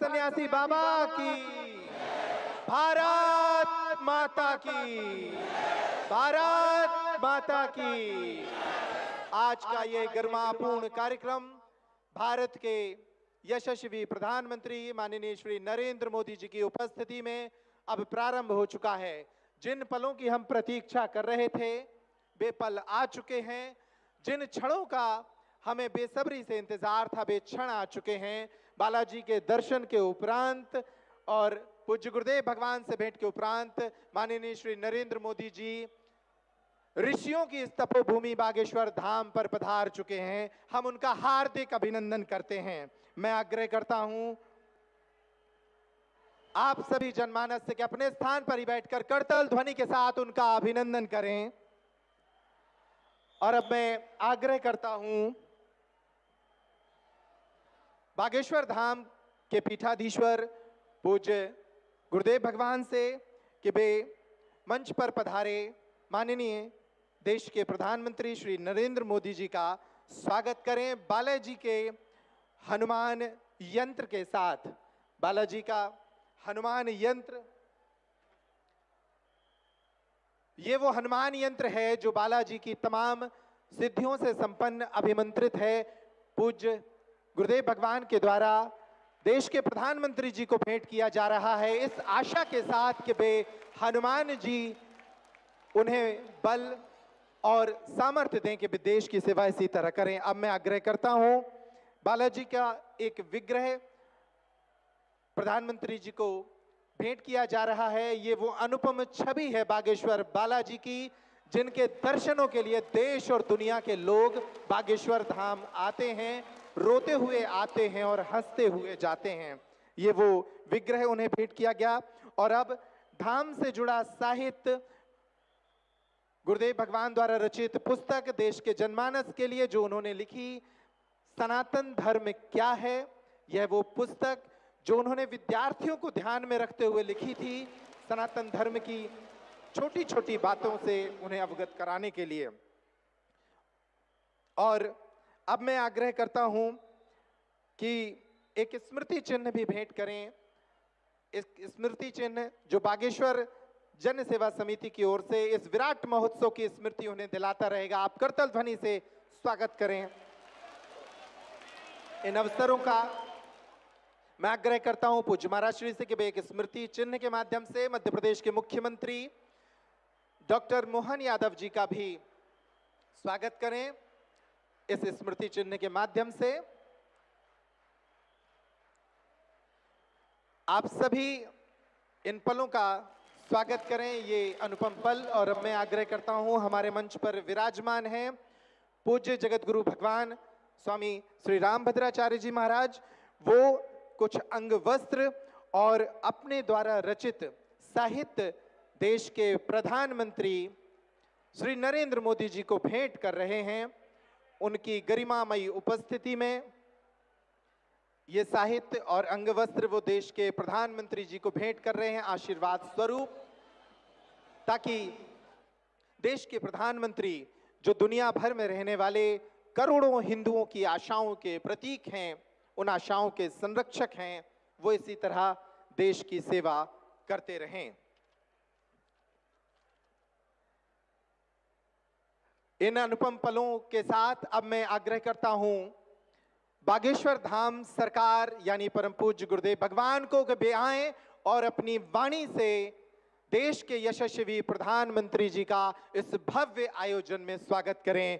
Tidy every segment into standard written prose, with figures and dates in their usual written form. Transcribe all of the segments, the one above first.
सन्यासी बाबा की, भारत माता की, भारत माता की। आज का ये गरिमापूर्ण कार्यक्रम भारत के यशस्वी प्रधानमंत्री माननीय श्री नरेंद्र मोदी जी की उपस्थिति में अब प्रारंभ हो चुका है। जिन पलों की हम प्रतीक्षा कर रहे थे वे पल आ चुके हैं। जिन क्षणों का हमें बेसब्री से इंतजार था वे क्षण आ चुके हैं। बालाजी के दर्शन के उपरांत और पूज्य गुरुदेव भगवान से भेंट के उपरांत माननीय श्री नरेंद्र मोदी जी ऋषियों की इस तपोभूमि बागेश्वर धाम पर पधार चुके हैं। हम उनका हार्दिक अभिनंदन करते हैं। मैं आग्रह करता हूं आप सभी जनमानस से कि अपने स्थान पर ही बैठकर करताल ध्वनि के साथ उनका अभिनंदन करें। और अब मैं आग्रह करता हूं बागेश्वर धाम के पीठाधीश्वर पूज्य गुरुदेव भगवान से कि वे मंच पर पधारे माननीय देश के प्रधानमंत्री श्री नरेंद्र मोदी जी का स्वागत करें। बालाजी के हनुमान यंत्र के साथ, बालाजी का हनुमान यंत्र, ये वो हनुमान यंत्र है जो बालाजी की तमाम सिद्धियों से संपन्न अभिमंत्रित है। पूज्य गुरुदेव भगवान के द्वारा देश के प्रधानमंत्री जी को भेंट किया जा रहा है, इस आशा के साथ कि वे हनुमान जी उन्हें बल और सामर्थ्य दें कि वे देश की सेवा इसी तरह करें। अब मैं आग्रह करता हूं बालाजी का एक विग्रह प्रधानमंत्री जी को भेंट किया जा रहा है। ये वो अनुपम छवि है बागेश्वर बालाजी की, जिनके दर्शनों के लिए देश और दुनिया के लोग बागेश्वर धाम आते हैं, रोते हुए आते हैं और हंसते हुए जाते हैं। ये वो विग्रह उन्हें भेंट किया गया। और अब धाम से जुड़ा साहित्य, गुरुदेव भगवान द्वारा रचित पुस्तक देश के जनमानस के लिए जो उन्होंने लिखी, सनातन धर्म क्या है, यह वो पुस्तक जो उन्होंने विद्यार्थियों को ध्यान में रखते हुए लिखी थी, सनातन धर्म की छोटी छोटी बातों से उन्हें अवगत कराने के लिए। और अब मैं आग्रह करता हूं कि एक स्मृति चिन्ह भी भेंट करें। इस स्मृति चिन्ह जो बागेश्वर जन सेवा समिति की ओर से इस विराट महोत्सव की स्मृति उन्हें दिलाता रहेगा। आप करताल ध्वनि से स्वागत करें। इन अवसरों का मैं आग्रह करता हूं पूज्य महाराज श्री से कि वे एक स्मृति चिन्ह के माध्यम से मध्य प्रदेश के मुख्यमंत्री डॉक्टर मोहन यादव जी का भी स्वागत करें इस स्मृति चिन्ह के माध्यम से। आप सभी इन पलों का स्वागत करें, ये अनुपम पल। और अब मैं आग्रह करता हूं हमारे मंच पर विराजमान हैं पूज्य जगत गुरु भगवान स्वामी श्री रामभद्राचार्य जी महाराज। वो कुछ अंग वस्त्र और अपने द्वारा रचित साहित्य देश के प्रधानमंत्री श्री नरेंद्र मोदी जी को भेंट कर रहे हैं। उनकी गरिमामयी उपस्थिति में ये साहित्य और अंग वस्त्र वो देश के प्रधानमंत्री जी को भेंट कर रहे हैं आशीर्वाद स्वरूप, ताकि देश के प्रधानमंत्री जो दुनिया भर में रहने वाले करोड़ों हिंदुओं की आशाओं के प्रतीक हैं, उन आशाओं के संरक्षक हैं, वो इसी तरह देश की सेवा करते रहें। इन अनुपम पलों के साथ अब मैं आग्रह करता हूं बागेश्वर धाम सरकार यानी परम पूज्य गुरुदेव भगवान को कि वे आएं और अपनी वाणी से देश के यशस्वी प्रधानमंत्री जी का इस भव्य आयोजन में स्वागत करें।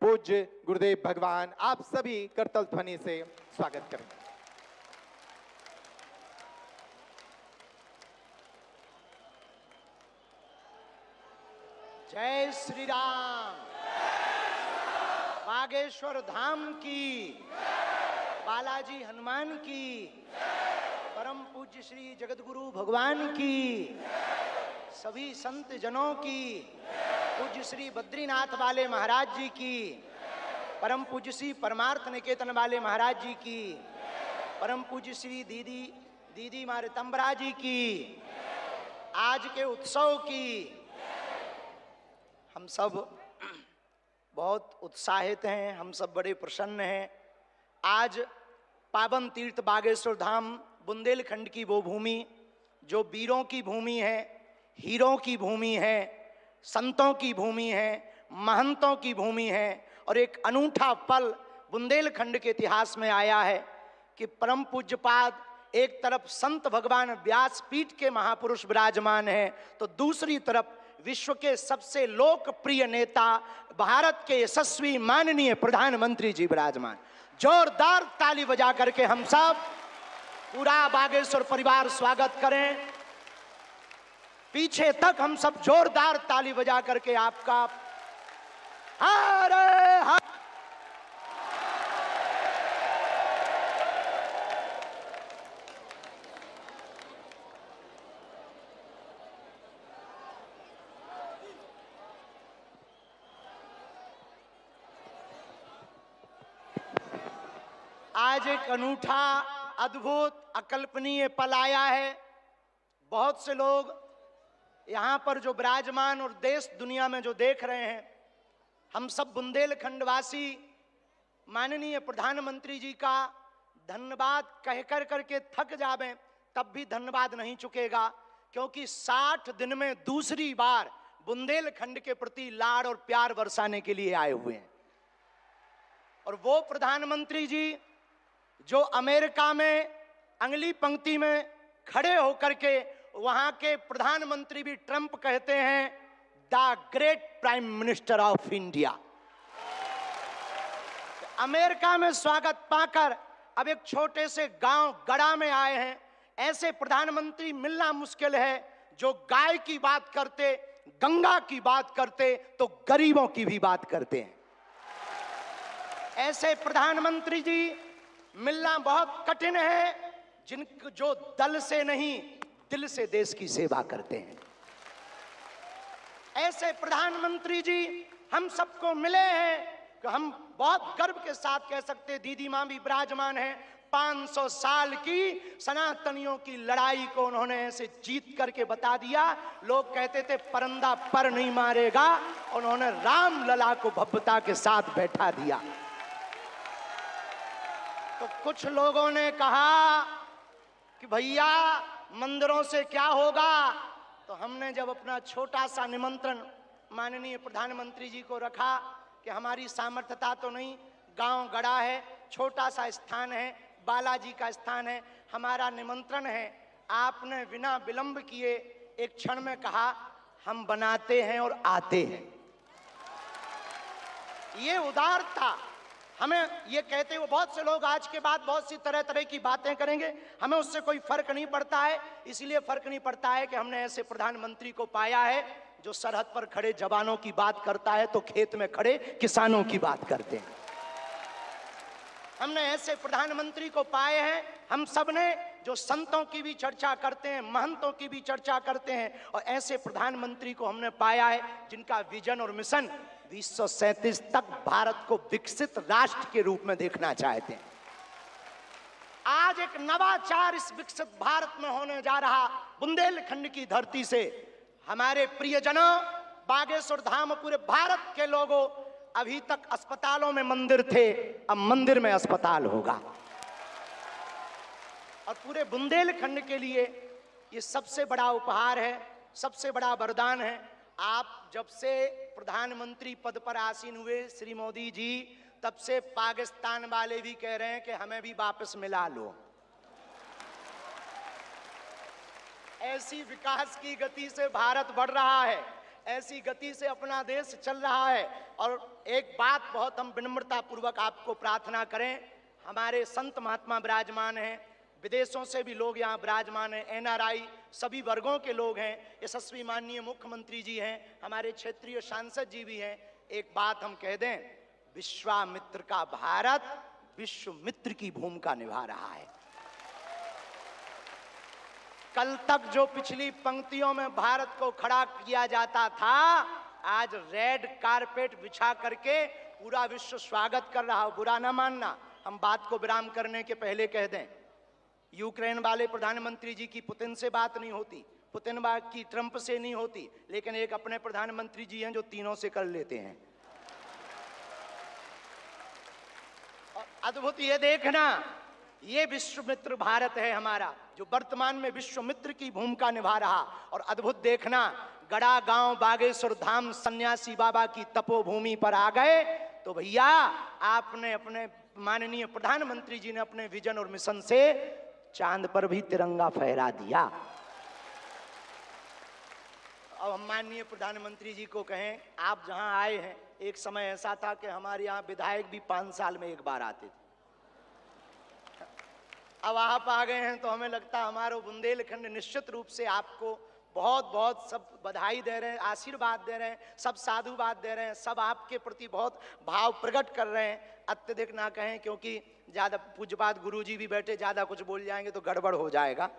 पूज्य गुरुदेव भगवान, आप सभी करताल ध्वनि से स्वागत करें। जय श्री राम। बागेश्वर धाम की, बालाजी हनुमान की, परम पूज्य श्री जगतगुरु भगवान की, सभी संत जनों की, पूज्य श्री बद्रीनाथ वाले महाराज जी की, परम पूज्य श्री परमार्थ निकेतन वाले महाराज जी की, परम पूज्य श्री दीदी मारे तंबरा जी की, आज के उत्सव की हम सब बहुत उत्साहित हैं, हम सब बड़े प्रसन्न हैं। आज पावन तीर्थ बागेश्वर धाम बुंदेलखंड की वो भूमि जो वीरों की भूमि है, हीरों की भूमि है, संतों की भूमि है, महंतों की भूमि है। और एक अनूठा पल बुंदेलखंड के इतिहास में आया है कि परम पूज्यपाद एक तरफ संत भगवान व्यासपीठ के महापुरुष विराजमान हैं, तो दूसरी तरफ विश्व के सबसे लोकप्रिय नेता भारत के यशस्वी माननीय प्रधानमंत्री जी विराजमान। जोरदार ताली बजा करके हम सब पूरा बागेश्वर परिवार स्वागत करें। पीछे तक हम सब जोरदार ताली बजा करके आपका हरे हर। आज एक अनूठा, अद्भुत, अकल्पनीय पल आया है। बहुत से लोग यहाँ पर जो विराजमान और देश दुनिया में जो देख रहे हैं, हम सब बुंदेलखंडवासी माननीय प्रधानमंत्री जी का धन्यवाद कह कर करके थक जावें तब भी धन्यवाद नहीं चुकेगा, क्योंकि 60 दिन में दूसरी बार बुंदेलखंड के प्रति लाड़ और प्यार बरसाने के लिए आए हुए हैं। और वो प्रधानमंत्री जी जो अमेरिका में अगली पंक्ति में खड़े होकर के वहां के प्रधानमंत्री भी ट्रंप कहते हैं the great prime minister of India. America में स्वागत पाकर अब एक छोटे से गांव गड़ा में आए हैं। ऐसे प्रधानमंत्री मिलना मुश्किल है जो गाय की बात करते, गंगा की बात करते तो गरीबों की भी बात करते हैं। ऐसे प्रधानमंत्री जी मिलना बहुत कठिन है जो दल से नहीं दिल से देश की सेवा करते हैं। ऐसे प्रधानमंत्री जी हम सबको मिले हैं कि हम बहुत गर्व के साथ कह सकते हैं, दीदी मां भी विराजमान है, 500 साल की सनातनियों की लड़ाई को उन्होंने ऐसे जीत करके बता दिया। लोग कहते थे परिंदा पर नहीं मारेगा, उन्होंने राम लला को भव्यता के साथ बैठा दिया। तो कुछ लोगों ने कहा कि भैया मंदिरों से क्या होगा, तो हमने जब अपना छोटा सा निमंत्रण माननीय प्रधानमंत्री जी को रखा कि हमारी सामर्थ्यता तो नहीं, गांव गड़ा है, छोटा सा स्थान है, बालाजी का स्थान है, हमारा निमंत्रण है, आपने बिना विलंब किए एक क्षण में कहा हम बनाते हैं और आते हैं। ये उदारता हमें, ये कहते हुए बहुत से लोग आज के बाद बहुत सी तरह तरह की बातें करेंगे, हमें उससे कोई फर्क नहीं पड़ता है। इसलिए फर्क नहीं पड़ता है कि हमने ऐसे प्रधानमंत्री को पाया है जो सरहद पर खड़े जवानों की बात करता है तो खेत में खड़े किसानों की बात करते हैं। हमने ऐसे प्रधानमंत्री को पाए हैं हम सब ने जो संतों की भी चर्चा करते हैं, महंतों की भी चर्चा करते हैं, और ऐसे प्रधानमंत्री को हमने पाया है जिनका विजन और मिशन 2037 तक भारत को विकसित राष्ट्र के रूप में देखना चाहते हैं। आज एक नवाचार इस विकसित भारत में होने जा रहा। बुंदेलखंड की धरती से हमारे प्रियजनों, बागेश्वर धाम, पूरे भारत के लोगों, अभी तक अस्पतालों में मंदिर थे, अब मंदिर में अस्पताल होगा। और पूरे बुंदेलखंड के लिए ये सबसे बड़ा उपहार है, सबसे बड़ा वरदान है। आप जब से प्रधानमंत्री पद पर आसीन हुए श्री मोदी जी, तब से पाकिस्तान वाले भी कह रहे हैं कि हमें भी वापस मिला लो। ऐसी विकास की गति से भारत बढ़ रहा है, ऐसी गति से अपना देश चल रहा है। और एक बात बहुत हम विनम्रता पूर्वक आपको प्रार्थना करें, हमारे संत महात्मा विराजमान हैं, विदेशों से भी लोग यहाँ विराजमान हैं, एनआरआई सभी वर्गों के लोग हैं, यशस्वी माननीय मुख्यमंत्री जी हैं, हमारे क्षेत्रीय सांसद जी भी हैं। एक बात हम कह दें, विश्वामित्र का भारत विश्व मित्र की भूमिका निभा रहा है। कल तक जो पिछली पंक्तियों में भारत को खड़ा किया जाता था, आज रेड कारपेट बिछा करके पूरा विश्व स्वागत कर रहा हो। बुरा ना मानना, हम बात को विराम करने के पहले कह दें, यूक्रेन वाले प्रधानमंत्री जी की पुतिन से बात नहीं होती, पुतिन की ट्रंप से नहीं होती, लेकिन एक अपने प्रधानमंत्री जी हैं जो तीनों से कर लेते हैं। और अद्भुत ये देखना ये विश्व मित्र भारत है हमारा, जो वर्तमान में विश्व मित्र की भूमिका निभा रहा। और अद्भुत देखना, गड़ा गांव बागेश्वर धाम सन्यासी बाबा की तपोभूमि पर आ गए तो भैया आपने अपने माननीय प्रधानमंत्री जी ने अपने विजन और मिशन से चांद पर भी तिरंगा फहरा दिया। अब हम माननीय प्रधानमंत्री जी को कहें, आप जहां आए हैं, एक समय ऐसा था कि हमारे यहाँ विधायक भी 5 साल में एक बार आते थे। अब आप आ गए हैं तो हमें लगता है हमारा बुंदेलखंड निश्चित रूप से आपको बहुत बहुत सब बधाई दे रहे हैं, आशीर्वाद दे रहे हैं, सब साधुवाद दे रहे हैं, सब आपके प्रति बहुत भाव प्रकट कर रहे हैं। अत्यधिक ना कहें, क्योंकि ज़्यादा पूज्यपाद गुरुजी भी बैठे, ज़्यादा कुछ बोल जाएंगे तो गड़बड़ हो जाएगा।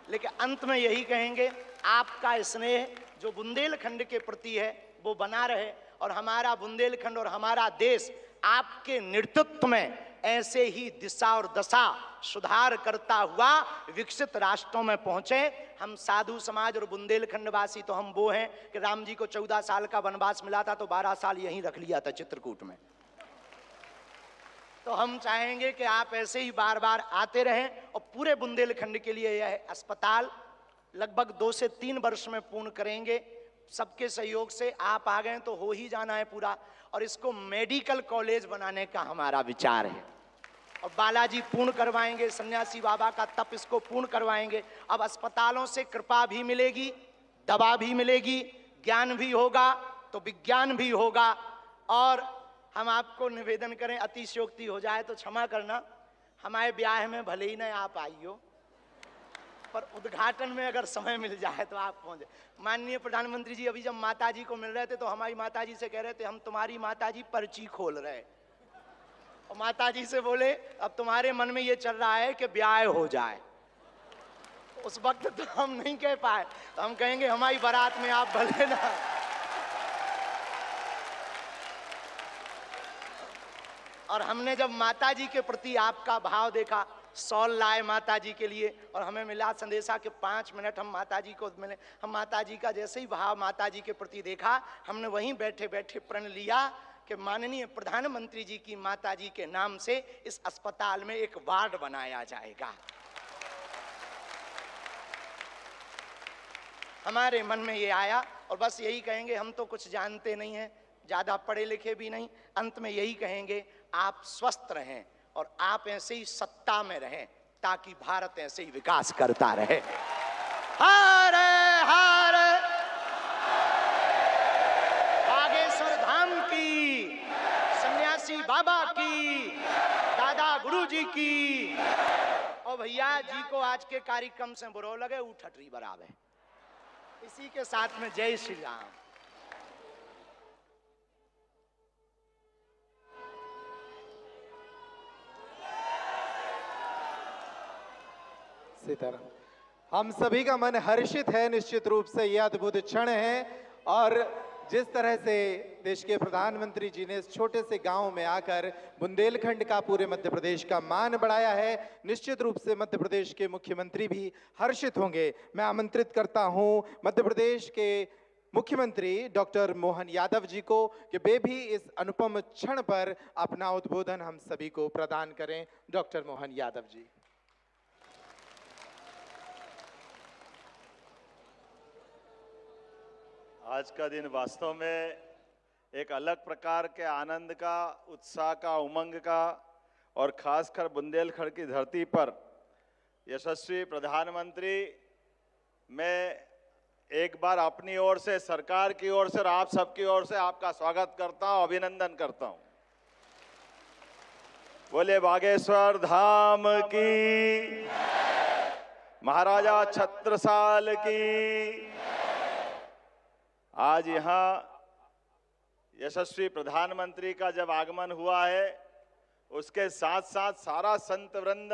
लेकिन अंत में यही कहेंगे, आपका स्नेह जो बुंदेलखंड के प्रति है वो बना रहे, और हमारा बुंदेलखंड और हमारा देश आपके नेतृत्व में ऐसे ही दिशा और दशा सुधार करता हुआ विकसित राष्ट्रों में पहुंचे। हम साधु समाज और बुंदेलखंड वासी तो हम वो हैं कि राम जी को 14 साल का वनवास मिला था तो 12 साल यहीं रख लिया था चित्रकूट में। तो हम चाहेंगे कि आप ऐसे ही बार बार आते रहें, और पूरे बुंदेलखंड के लिए यह अस्पताल लगभग 2 से 3 वर्ष में पूर्ण करेंगे। सबके सहयोग से आप आ गए तो हो ही जाना है पूरा, और इसको मेडिकल कॉलेज बनाने का हमारा विचार है, और बालाजी पूर्ण करवाएंगे, सन्यासी बाबा का तप इसको पूर्ण करवाएंगे। अब अस्पतालों से कृपा भी मिलेगी, दवा भी मिलेगी, ज्ञान भी होगा तो विज्ञान भी होगा। और हम आपको निवेदन करें, अतिशयोक्ति हो जाए तो क्षमा करना, हमारे ब्याह में भले ही नहीं आप आइयो, पर उद्घाटन में अगर समय मिल जाए तो आप पहुंचे। माननीय प्रधानमंत्री जी अभी जब माताजी को मिल रहे थे तो हमारी माताजी से कह रहे थे, हम तुम्हारी माताजी पर्ची खोल रहे, और माताजी से बोले अब तुम्हारे मन में ये चल रहा है कि ब्याह हो जाए। उस वक्त तो हम नहीं कह पाए, तो हम कहेंगे हमारी बारात में आप भले ना। और हमने जब माताजी के प्रति आपका भाव देखा, सॉल लाए माताजी के लिए, और हमें मिला संदेशा कि 5 मिनट हम माताजी को मिले। हम माताजी का जैसे ही भाव माताजी के प्रति देखा, हमने वहीं बैठे बैठे प्रण लिया कि माननीय प्रधानमंत्री जी की माताजी के नाम से इस अस्पताल में एक वार्ड बनाया जाएगा। हमारे मन में ये आया, और बस यही कहेंगे, हम तो कुछ जानते नहीं हैं, ज़्यादा पढ़े लिखे भी नहीं, अंत में यही कहेंगे, आप स्वस्थ रहें और आप ऐसे ही सत्ता में रहें, ताकि भारत ऐसे ही विकास करता रहे। हर हर बागेश्वर धाम की, सन्यासी बाबा की, दादा गुरु जी की, और भैया जी को आज के कार्यक्रम से बुरो लगे उठटरी बराबर। इसी के साथ में जय श्री राम। सीताराम। हम सभी का मन हर्षित है, निश्चित रूप से यह अद्भुत क्षण है, और जिस तरह से देश के प्रधानमंत्री जी ने इस छोटे से गांव में आकर बुंदेलखंड का, पूरे मध्य प्रदेश का मान बढ़ाया है, निश्चित रूप से मध्य प्रदेश के मुख्यमंत्री भी हर्षित होंगे। मैं आमंत्रित करता हूं मध्य प्रदेश के मुख्यमंत्री डॉक्टर मोहन यादव जी को कि वे भी इस अनुपम क्षण पर अपना उद्बोधन हम सभी को प्रदान करें। डॉक्टर मोहन यादव जी। आज का दिन वास्तव में एक अलग प्रकार के आनंद का, उत्साह का, उमंग का, और खासकर बुंदेलखंड की धरती पर यशस्वी प्रधानमंत्री, मैं एक बार अपनी ओर से, सरकार की ओर से और आप सबकी ओर से आपका स्वागत करता हूं, अभिनंदन करता हूं। बोले बागेश्वर धाम की, महाराजा छत्रसाल की। आज यहाँ यशस्वी प्रधानमंत्री का जब आगमन हुआ है, उसके साथ साथ सारा संत वृंद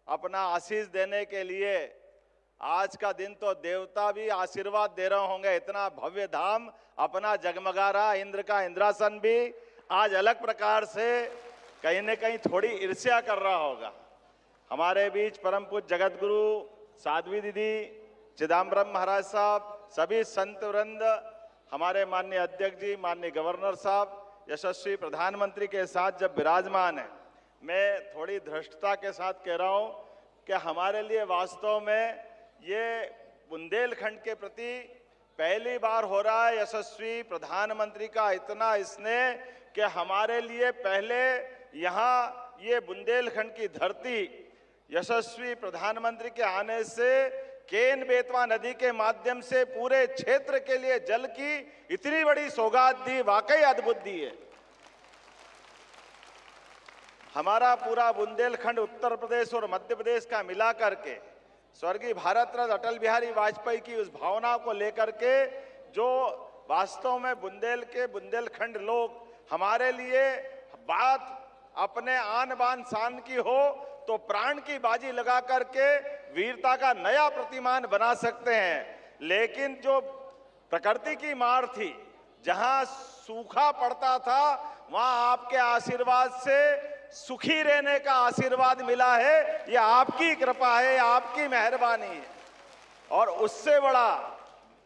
अपना आशीष देने के लिए, आज का दिन तो देवता भी आशीर्वाद दे रहे होंगे, इतना भव्य धाम अपना जगमगा रहा। इंद्र का इंद्रासन भी आज अलग प्रकार से कहीं न कहीं थोड़ी ईर्ष्या कर रहा होगा। हमारे बीच परम पूज्य जगत गुरु साध्वी दीदी, चिदम्बरम महाराज साहब, सभी संत वृंद, हमारे माननीय अध्यक्ष जी, माननीय गवर्नर साहब, यशस्वी प्रधानमंत्री के साथ जब विराजमान है, मैं थोड़ी धृष्टता के साथ कह रहा हूं कि हमारे लिए वास्तव में ये बुंदेलखंड के प्रति पहली बार हो रहा है यशस्वी प्रधानमंत्री का इतना स्नेह कि हमारे लिए पहले यहाँ ये बुंदेलखंड की धरती यशस्वी प्रधानमंत्री के आने से केन बेतवा नदी के माध्यम से पूरे क्षेत्र के लिए जल की इतनी बड़ी सौगात दी, वाकई अद्भुत दी है। हमारा पूरा बुंदेलखंड उत्तर प्रदेश और मध्य प्रदेश का मिला करके स्वर्गीय भारत रत्न अटल बिहारी वाजपेयी की उस भावना को लेकर के जो वास्तव में बुंदेलखंड लोग हमारे लिए बात अपने आन बान शान की हो तो प्राण की बाजी लगा करके वीरता का नया प्रतिमान बना सकते हैं। लेकिन जो प्रकृति की मार थी, जहां सूखा पड़ता था, वहां आपके आशीर्वाद से सुखी रहने का आशीर्वाद मिला है। यह आपकी कृपा है, आपकी मेहरबानी है। और उससे बड़ा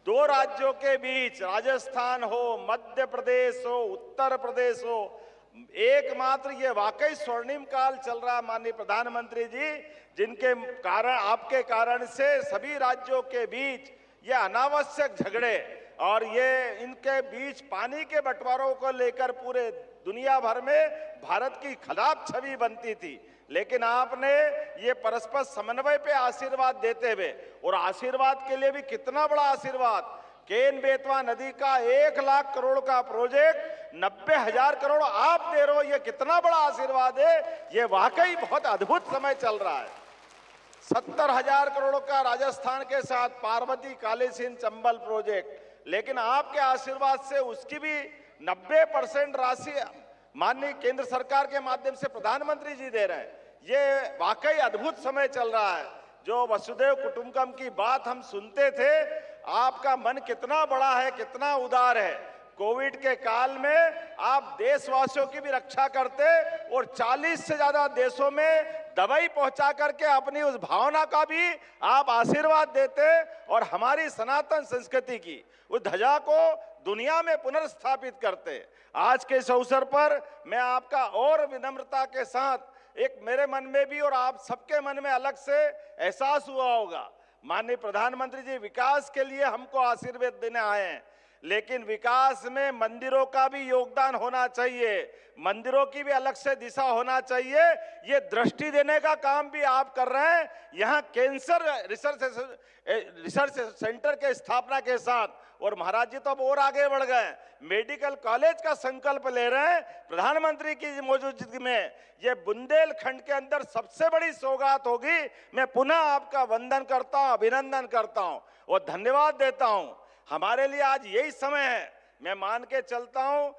दो राज्यों के बीच, राजस्थान हो, मध्य प्रदेश हो, उत्तर प्रदेश हो, एकमात्र ये वाकई स्वर्णिम काल चल रहा माननीय प्रधानमंत्री जी, जिनके कारण, आपके कारण से सभी राज्यों के बीच ये अनावश्यक झगड़े और ये इनके बीच पानी के बंटवारों को लेकर पूरे दुनिया भर में भारत की खराब छवि बनती थी। लेकिन आपने ये परस्पर समन्वय पे आशीर्वाद देते हुए, और आशीर्वाद के लिए भी कितना बड़ा आशीर्वाद, केन बेतवा नदी का 1 लाख करोड़ का प्रोजेक्ट 90,000 करोड़ आप दे रहे हो, ये कितना बड़ा आशीर्वाद है। ये वाकई बहुत अद्भुत समय चल रहा है। 70,000 करोड़ का राजस्थान के साथ पार्वती कालीसिंध चंबल प्रोजेक्ट, लेकिन आपके आशीर्वाद से उसकी भी 90% राशि माननीय केंद्र सरकार के माध्यम से प्रधानमंत्री जी दे रहे हैं। ये वाकई अद्भुत समय चल रहा है। जो वसुधैव कुटुंबकम की बात हम सुनते थे, आपका मन कितना बड़ा है, कितना उदार है। कोविड के काल में आप देशवासियों की भी रक्षा करते और 40 से ज्यादा देशों में दवाई पहुंचा करके अपनी उस भावना का भी आप आशीर्वाद देते और हमारी सनातन संस्कृति की उस ध्वजा को दुनिया में पुनर्स्थापित करते। आज के इस अवसर पर मैं आपका और विनम्रता के साथ, एक मेरे मन में भी और आप सबके मन में अलग से एहसास हुआ होगा, माननीय प्रधानमंत्री जी विकास के लिए हमको आशीर्वाद देने आए हैं, लेकिन विकास में मंदिरों का भी योगदान होना चाहिए, मंदिरों की भी अलग से दिशा होना चाहिए। ये दृष्टि देने का काम भी आप कर रहे हैं। यहाँ कैंसर रिसर्च सेंटर के स्थापना के साथ, और महाराज जी तो अब और आगे बढ़ गए, मेडिकल कॉलेज का संकल्प ले रहे हैं प्रधानमंत्री की मौजूदगी में। ये बुंदेलखंड के अंदर सबसे बड़ी सौगात होगी। मैं पुनः आपका वंदन करता हूं, अभिनंदन करता हूं और धन्यवाद देता हूं। हमारे लिए आज यही समय है। मैं मान के चलता हूं,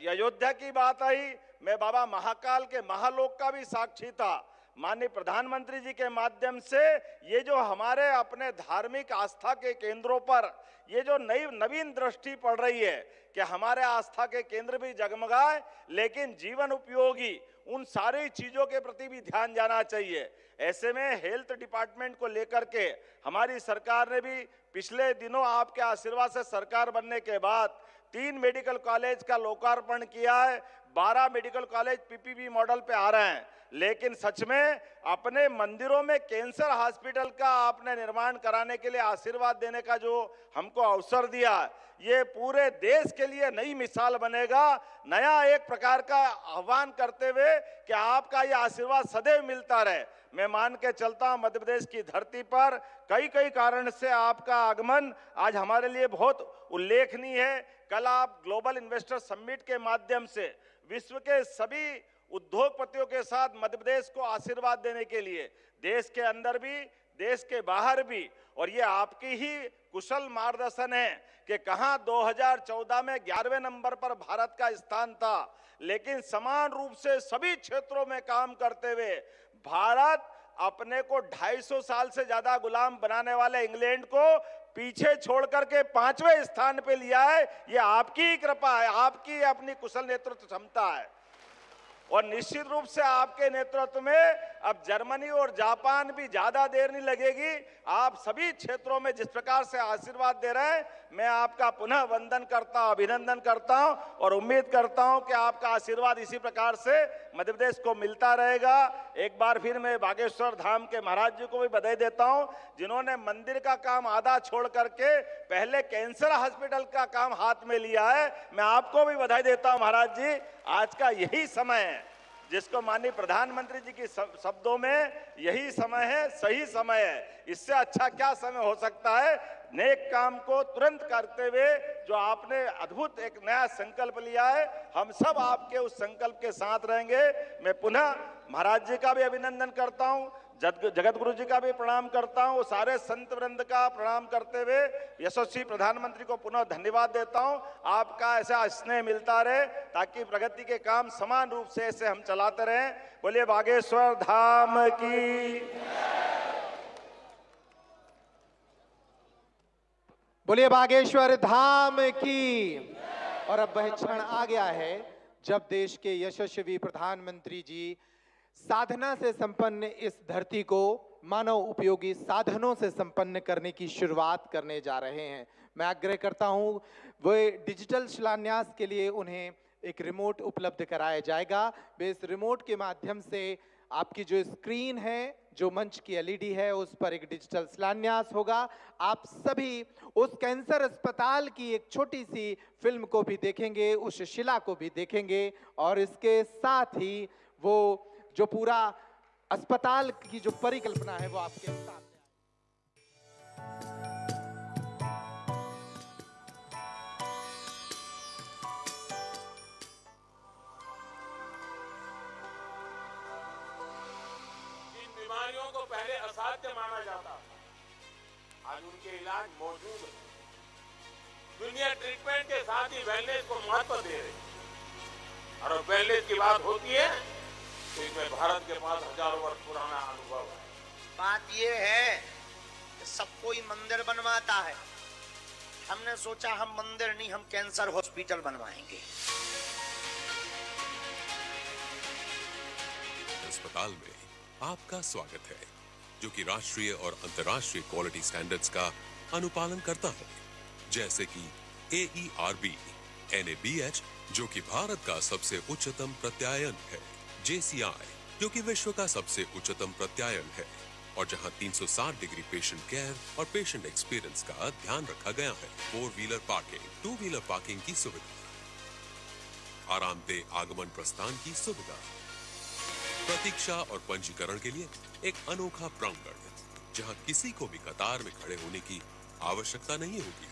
अयोध्या की बात आई, मैं बाबा महाकाल के महालोक का भी साक्षी था। माननीय प्रधानमंत्री जी के माध्यम से ये जो हमारे अपने धार्मिक आस्था के केंद्रों पर ये जो नवीन दृष्टि पड़ रही है कि हमारे आस्था के केंद्र भी जगमगाए, लेकिन जीवन उपयोगी उन सारी चीजों के प्रति भी ध्यान जाना चाहिए। ऐसे में हेल्थ डिपार्टमेंट को लेकर के हमारी सरकार ने भी पिछले दिनों आपके आशीर्वाद से सरकार बनने के बाद 3 मेडिकल कॉलेज का लोकार्पण किया है। 12 मेडिकल कॉलेज पीपीपी मॉडल पे आ रहे हैं। लेकिन सच में अपने मंदिरों में कैंसर हॉस्पिटल का आपने निर्माण कराने के लिए आशीर्वाद देने का जो हमको अवसर दिया, ये पूरे देश के लिए नई मिसाल बनेगा। नया एक प्रकार का आह्वान करते हुए कि आपका ये आशीर्वाद सदैव मिलता रहे। मैं मान के चलता हूं मध्य प्रदेश की धरती पर कई कारण से आपका आगमन आज हमारे लिए बहुत उल्लेखनीय है। कल आप ग्लोबल इन्वेस्टर समिट के माध्यम से विश्व के सभी उद्योगपतियों के साथ मध्य प्रदेश को आशीर्वाद देने के लिए, देश के अंदर भी देश के बाहर भी, और ये आपकी ही कुशल मार्गदर्शन है कि कहां 2014 में 11वें नंबर पर भारत का स्थान था, लेकिन समान रूप से सभी क्षेत्रों में काम करते हुए भारत अपने को 250 साल से ज्यादा गुलाम बनाने वाले इंग्लैंड को पीछे छोड़ करके 5वें स्थान पे लिया है। ये आपकी कृपा है, आपकी अपनी कुशल नेतृत्व क्षमता है। और निश्चित रूप से आपके नेतृत्व में अब जर्मनी और जापान भी ज्यादा देर नहीं लगेगी। आप सभी क्षेत्रों में जिस प्रकार से आशीर्वाद दे रहे हैं, मैं आपका पुनः वंदन करता हूं, अभिनंदन करता हूं और उम्मीद करता हूं कि आपका आशीर्वाद इसी प्रकार से मध्य प्रदेश को मिलता रहेगा। एक बार फिर मैं बागेश्वर धाम के महाराज जी को भी बधाई देता हूं, जिन्होंने मंदिर का काम आधा छोड़ करके पहले कैंसर हॉस्पिटल का काम हाथ में लिया है। मैं आपको भी बधाई देता हूं महाराज जी। आज का यही समय है जिसको माननीय प्रधानमंत्री जी के शब्दों में यही समय है, सही समय है। इससे अच्छा क्या समय हो सकता है? नेक काम को तुरंत करते हुए जो आपने अद्भुत एक नया संकल्प लिया है, हम सब आपके उस संकल्प के साथ रहेंगे। मैं पुनः महाराज जी का भी अभिनंदन करता हूं, जगत गुरु जी का भी प्रणाम करता हूं, सारे संत वृंद का प्रणाम करते हुए यशस्वी प्रधानमंत्री को पुनः धन्यवाद देता हूं। आपका ऐसा स्नेह मिलता रहे ताकि प्रगति के काम समान रूप से ऐसे हम चलाते रहें। बोलिए बागेश्वर धाम की, बोलिए बागेश्वर धाम की। और अब वह क्षण आ गया है जब देश के यशस्वी प्रधानमंत्री जी साधना से संपन्न इस धरती को मानव उपयोगी साधनों से संपन्न करने की शुरुआत करने जा रहे हैं। मैं आग्रह करता हूं, वे डिजिटल शिलान्यास के लिए उन्हें एक रिमोट उपलब्ध कराया जाएगा। वे इस रिमोट के माध्यम से आपकी जो स्क्रीन है, जो मंच की एलईडी है, उस पर एक डिजिटल शिलान्यास होगा। आप सभी उस कैंसर अस्पताल की एक छोटी सी फिल्म को भी देखेंगे, उस शिला को भी देखेंगे और इसके साथ ही वो जो पूरा अस्पताल की जो परिकल्पना है वो आपके सामने। इन बीमारियों को पहले असाध्य माना जाता, आज उनके इलाज मौजूद है। दुनिया ट्रीटमेंट के साथ ही वेलनेस को महत्व दे रही है और वेलनेस की बात होती है तो इसमें भारत के पास हजारों वर्ष पुराना अनुभव है। बात यह है कि सब कोई मंदिर बनवाता है, हमने सोचा हम मंदिर नहीं, हम कैंसर हॉस्पिटल बनवाएंगे। अस्पताल में आपका स्वागत है, जो कि राष्ट्रीय और अंतर्राष्ट्रीय क्वालिटी स्टैंडर्ड्स का अनुपालन करता है, जैसे कि AERB, NABH, जो कि भारत का सबसे उच्चतम प्रत्यायन है, JCI, जो कि विश्व का सबसे उच्चतम प्रत्यायन है और जहां 360 डिग्री पेशेंट केयर और पेशेंट एक्सपीरियंस का ध्यान रखा गया है। 4 व्हीलर पार्किंग, 2 व्हीलर पार्किंग की सुविधा, आरामदेह आगमन प्रस्थान की सुविधा, प्रतीक्षा और पंजीकरण के लिए एक अनोखा प्रांगण जहां किसी को भी कतार में खड़े होने की आवश्यकता नहीं होगी।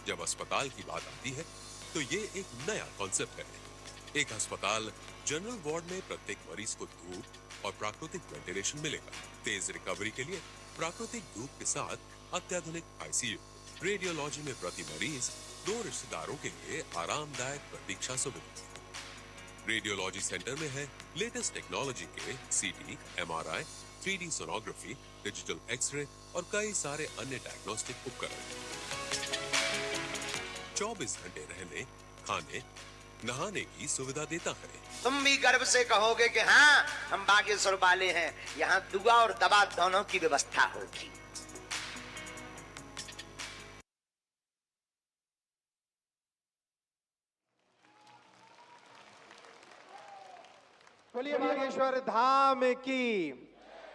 जब अस्पताल की बात आती है तो ये एक नया कॉन्सेप्ट है। एक अस्पताल जनरल वार्ड में प्रत्येक मरीज को धूप और प्राकृतिक वेंटिलेशन मिलेगा। तेज रिकवरी के लिए प्राकृतिक धूप के साथ अत्याधुनिक ICU, रेडियोलॉजी में प्रति मरीज 2 रिश्तेदारों के लिए आरामदायक प्रतीक्षा सुविधा। रेडियोलॉजी सेंटर में है लेटेस्ट टेक्नोलॉजी के CT, MRI, 3D sonography, digital x-ray और कई सारे अन्य डायग्नोस्टिक उपकरण। 24 घंटे रहने, खाने, नहाने की सुविधा देता है। तुम भी गर्व से कहोगे कि हाँ, हम बागेश्वर वाले हैं, यहाँ दुआ और दवा दोनों की व्यवस्था होगी। बोलिए बागेश्वर धाम की।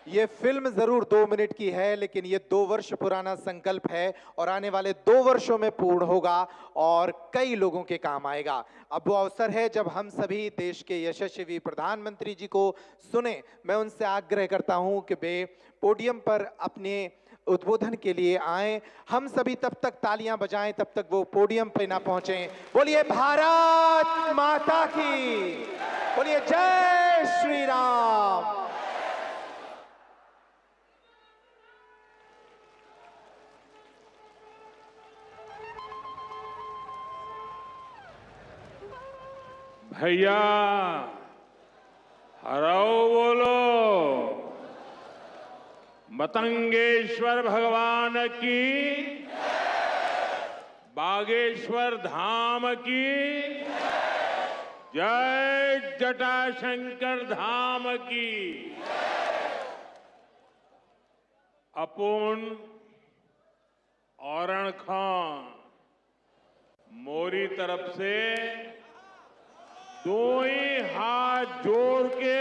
ये फिल्म जरूर 2 मिनट की है, लेकिन ये 2 वर्ष पुराना संकल्प है और आने वाले 2 वर्षों में पूर्ण होगा और कई लोगों के काम आएगा। अब वो अवसर है जब हम सभी देश के यशस्वी प्रधानमंत्री जी को सुने। मैं उनसे आग्रह करता हूं कि वे पोडियम पर अपने उद्बोधन के लिए आए। हम सभी तब तक तालियां बजाएं, तब तक वो पोडियम पे ना पहुंचे। बोलिए भारत माता की, बोलिए जय श्री राम। भैया हरो बोलो, मतंगेश्वर भगवान की, बागेश्वर धाम की, जय जटाशंकर धाम की। अपुन औरण खां मोरी तरफ से दो ही हाथ जोड़ के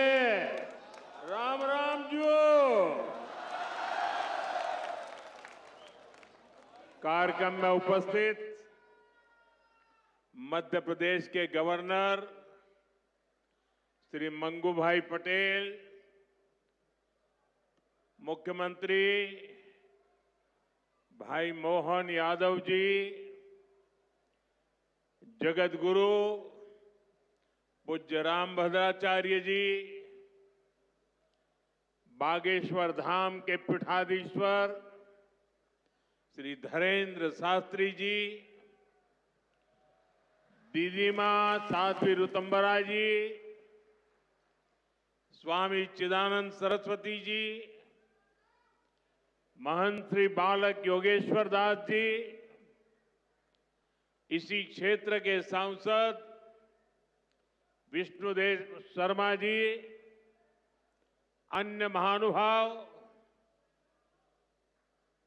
राम राम जो। कार्यक्रम में उपस्थित मध्य प्रदेश के गवर्नर श्री मंगू भाई पटेल, मुख्यमंत्री भाई मोहन यादव जी, जगत गुरु पूज्य रामभद्राचार्य जी, बागेश्वर धाम के पीठाधीश्वर श्री धरेंद्र शास्त्री जी, दीदी मां साध्वी ऋतंबरा जी, स्वामी चिदानंद सरस्वती जी, महंत श्री बालक योगेश्वर दास जी, इसी क्षेत्र के सांसद विष्णुदेव शर्मा जी, अन्य महानुभाव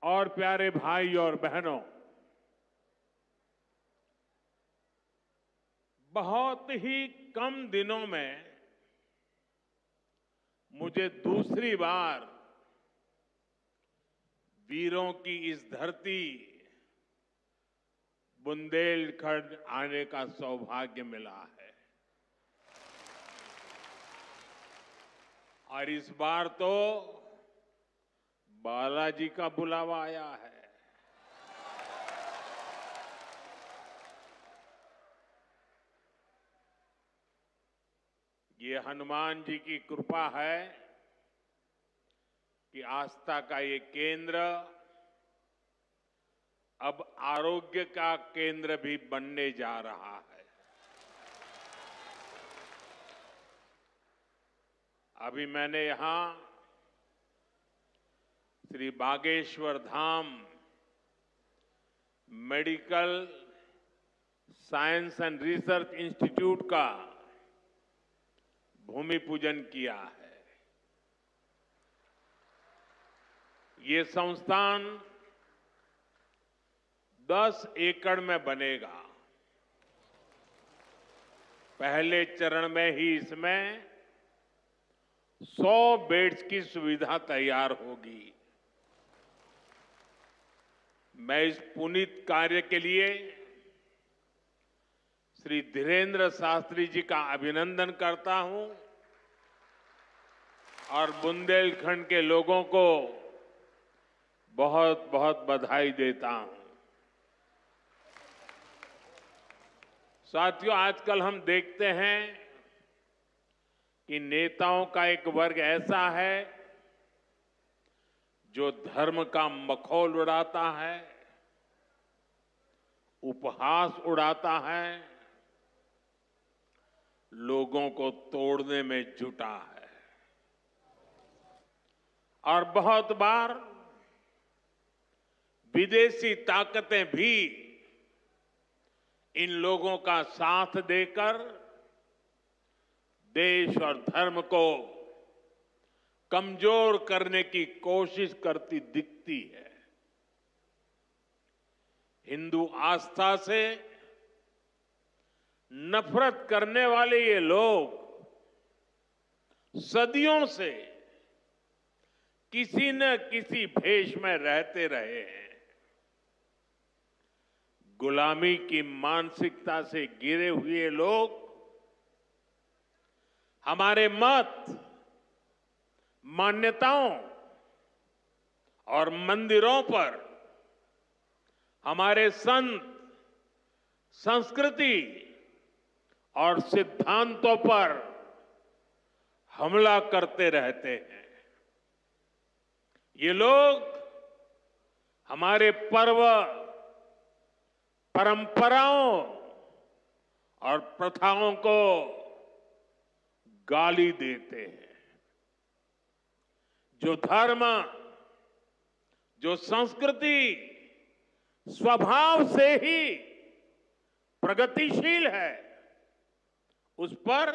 और प्यारे भाई और बहनों, बहुत ही कम दिनों में मुझे दूसरी बार वीरों की इस धरती बुंदेलखंड आने का सौभाग्य मिला है। और इस बार तो बालाजी का बुलावा आया है। ये हनुमान जी की कृपा है कि आस्था का ये केंद्र अब आरोग्य का केंद्र भी बनने जा रहा है। अभी मैंने यहां Shri Bageshwar Dham medical science and research institute का भूमि पूजन किया है। ये संस्थान 10 एकड़ में बनेगा। पहले चरण में ही इसमें 100 बेड्स की सुविधा तैयार होगी। मैं इस पुनीत कार्य के लिए श्री धीरेन्द्र शास्त्री जी का अभिनंदन करता हूं और बुंदेलखंड के लोगों को बहुत बहुत बधाई देता हूं। साथियों, आजकल हम देखते हैं कि नेताओं का एक वर्ग ऐसा है जो धर्म का मखौल उड़ाता है, उपहास उड़ाता है, लोगों को तोड़ने में जुटा है। और बहुत बार विदेशी ताकतें भी इन लोगों का साथ देकर देश और धर्म को कमजोर करने की कोशिश करती दिखती है। हिंदू आस्था से नफरत करने वाले ये लोग सदियों से किसी न किसी भेष में रहते रहे हैं। गुलामी की मानसिकता से घिरे हुए लोग हमारे मत, मान्यताओं और मंदिरों पर, हमारे संत, संस्कृति और सिद्धांतों पर हमला करते रहते हैं। ये लोग हमारे पर्व, परंपराओं और प्रथाओं को गाली देते हैं। जो धर्म, जो संस्कृति स्वभाव से ही प्रगतिशील है, उस पर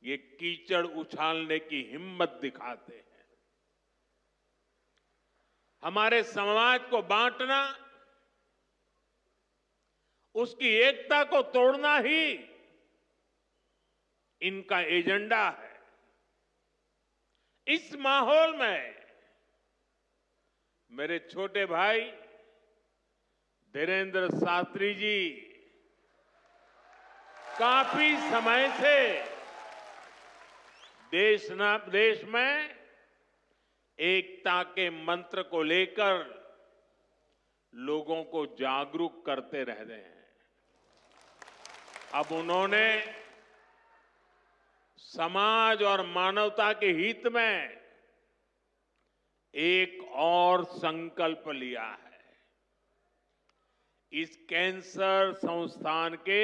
ये कीचड़ उछालने की हिम्मत दिखाते हैं। हमारे समाज को बांटना, उसकी एकता को तोड़ना ही इनका एजेंडा है। इस माहौल में मेरे छोटे भाई धीरेन्द्र शास्त्री जी काफी समय से देश में एकता के मंत्र को लेकर लोगों को जागरूक करते रहते हैं। अब उन्होंने समाज और मानवता के हित में एक और संकल्प लिया है। इस कैंसर संस्थान के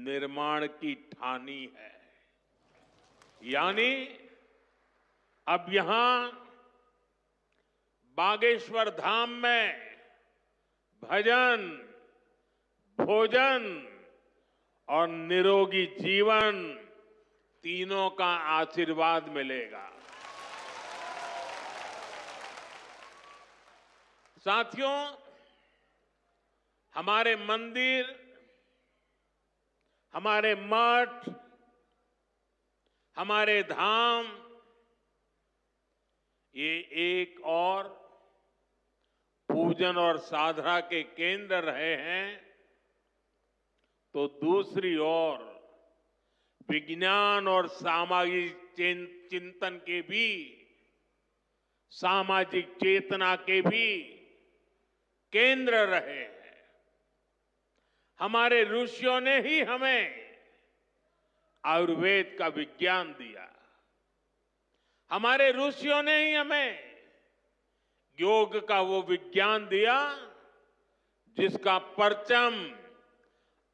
निर्माण की ठानी है। यानी अब यहां बागेश्वर धाम में भजन, भोजन और निरोगी जीवन तीनों का आशीर्वाद मिलेगा। साथियों, हमारे मंदिर, हमारे मठ, हमारे धाम ये एक और पूजन और साधना के केंद्र रहे हैं, तो दूसरी ओर विज्ञान और सामाजिक चिंतन के भी, सामाजिक चेतना के भी केंद्र रहे हैं। हमारे ऋषियों ने ही हमें आयुर्वेद का विज्ञान दिया। हमारे ऋषियों ने ही हमें योग का वो विज्ञान दिया जिसका परचम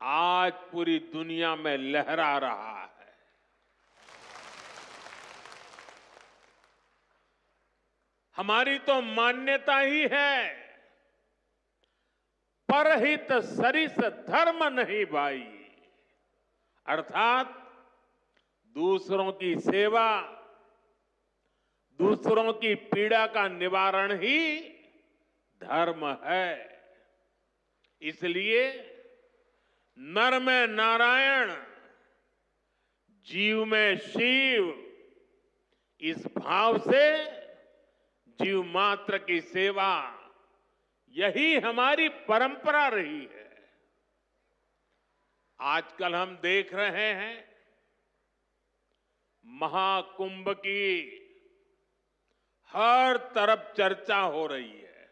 आज पूरी दुनिया में लहरा रहा है। हमारी तो मान्यता ही है, परहित सरिस धर्म नहीं भाई, अर्थात दूसरों की सेवा, दूसरों की पीड़ा का निवारण ही धर्म है। इसलिए नर में नारायण, जीव में शिव, इस भाव से जीव मात्र की सेवा, यही हमारी परंपरा रही है। आजकल हम देख रहे हैं महाकुंभ की हर तरफ चर्चा हो रही है।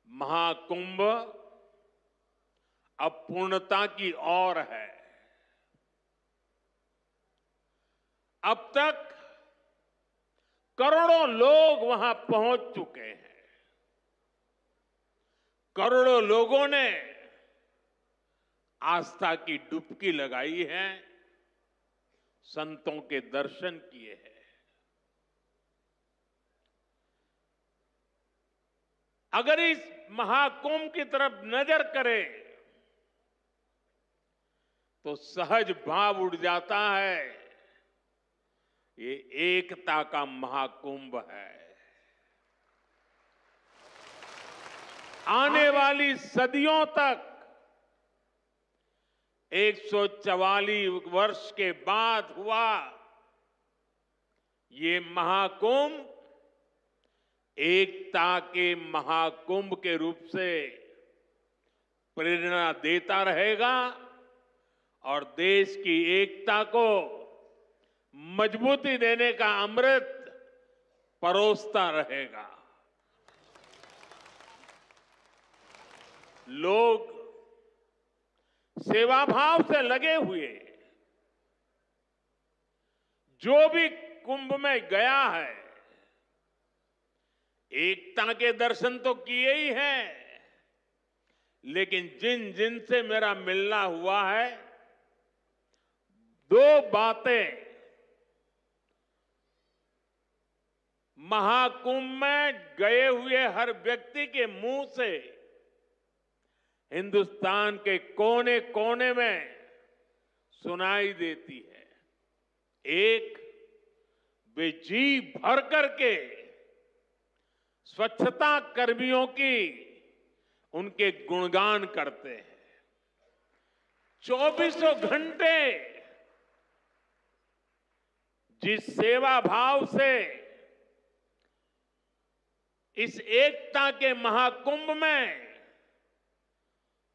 महाकुंभ अब पूर्णता की ओर है। अब तक करोड़ों लोग वहां पहुंच चुके हैं। करोड़ों लोगों ने आस्था की डुबकी लगाई है, संतों के दर्शन किए हैं। अगर इस महाकुंभ की तरफ नजर करें तो सहज भाव उड़ जाता है, ये एकता का महाकुंभ है। आने वाली सदियों तक 144 वर्ष के बाद हुआ ये महाकुंभ एकता के महाकुंभ के रूप से प्रेरणा देता रहेगा और देश की एकता को मजबूती देने का अमृत परोसता रहेगा। लोग सेवाभाव से लगे हुए, जो भी कुंभ में गया है, एकता के दर्शन तो किए ही हैं, लेकिन जिन जिन से मेरा मिलना हुआ है, दो बातें महाकुंभ में गए हुए हर व्यक्ति के मुंह से हिंदुस्तान के कोने कोने में सुनाई देती है। एक, वे जी भर करके स्वच्छता कर्मियों की उनके गुणगान करते हैं। 24 घंटे जिस सेवा भाव से इस एकता के महाकुंभ में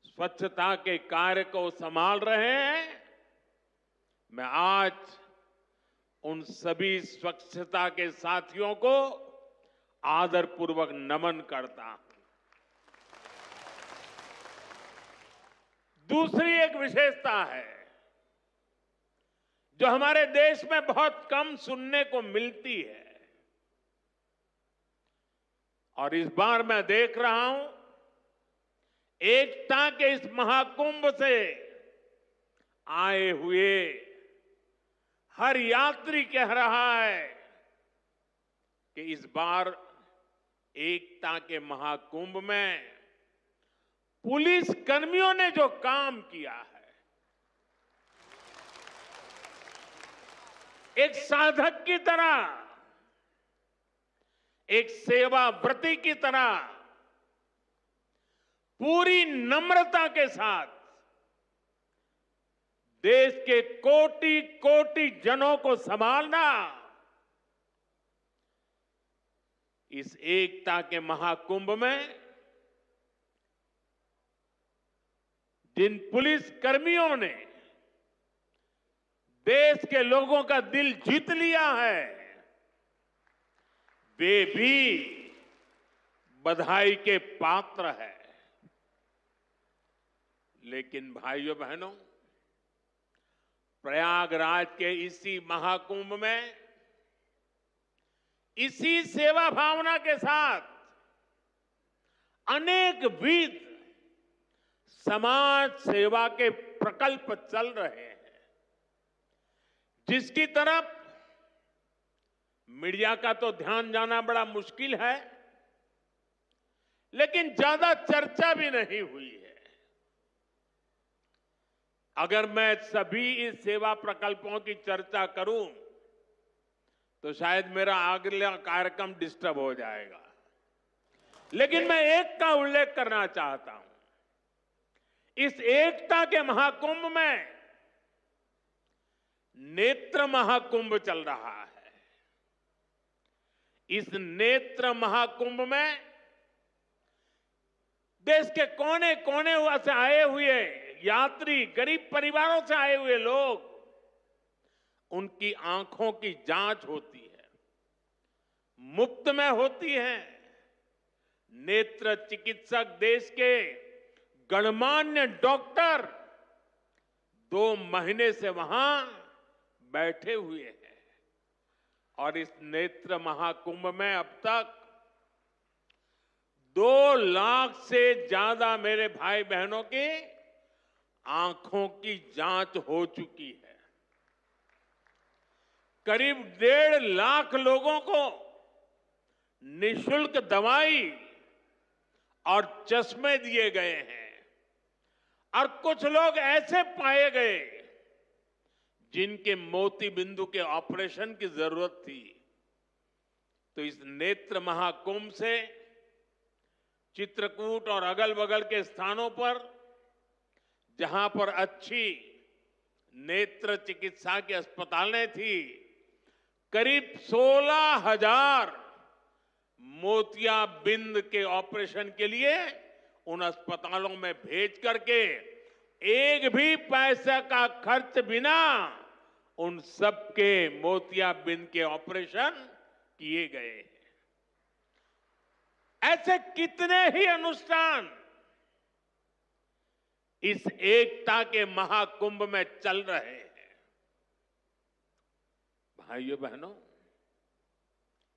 स्वच्छता के कार्य को संभाल रहे हैं, मैं आज उन सभी स्वच्छता के साथियों को आदरपूर्वक नमन करता हूं। दूसरी एक विशेषता है जो हमारे देश में बहुत कम सुनने को मिलती है, और इस बार मैं देख रहा हूं एकता के इस महाकुंभ से आए हुए हर यात्री कह रहा है कि इस बार एकता के महाकुंभ में पुलिस कर्मियों ने जो काम किया है, एक साधक की तरह, एक सेवाव्रती की तरह पूरी नम्रता के साथ देश के कोटि कोटि जनों को संभालना इस एकता के महाकुंभ में जिन पुलिस कर्मियों ने देश के लोगों का दिल जीत लिया है, वे भी बधाई के पात्र है। लेकिन भाइयों बहनों, प्रयागराज के इसी महाकुंभ में इसी सेवा भावना के साथ अनेक विध समाज सेवा के प्रकल्प चल रहे हैं, जिसकी तरफ मीडिया का तो ध्यान जाना बड़ा मुश्किल है, लेकिन ज्यादा चर्चा भी नहीं हुई है। अगर मैं सभी इस सेवा प्रकल्पों की चर्चा करूं तो शायद मेरा अगला कार्यक्रम डिस्टर्ब हो जाएगा, लेकिन मैं एक का उल्लेख करना चाहता हूं। इस एकता के महाकुंभ में नेत्र महाकुंभ चल रहा है। इस नेत्र महाकुंभ में देश के कोने कोने से आए हुए यात्री, गरीब परिवारों से आए हुए लोग, उनकी आंखों की जांच होती है, मुफ्त में होती है। नेत्र चिकित्सक देश के गणमान्य डॉक्टर 2 महीने से वहां बैठे हुए हैं, और इस नेत्र महाकुंभ में अब तक 2 लाख से ज्यादा मेरे भाई बहनों की आंखों की जांच हो चुकी है। करीब 1.5 लाख लोगों को निःशुल्क दवाई और चश्मे दिए गए हैं, और कुछ लोग ऐसे पाए गए जिनके मोती बिंदु के ऑपरेशन की जरूरत थी। तो इस नेत्र महाकुंभ से चित्रकूट और अगल बगल के स्थानों पर जहां पर अच्छी नेत्र चिकित्सा की अस्पतालें थी, करीब 16,000 मोतियाबिंद के ऑपरेशन के लिए उन अस्पतालों में भेज करके एक भी पैसे का खर्च बिना उन सबके मोतियाबिंद के ऑपरेशन किए गए हैं। ऐसे कितने ही अनुष्ठान इस एकता के महाकुंभ में चल रहे हैं। भाइयों बहनों,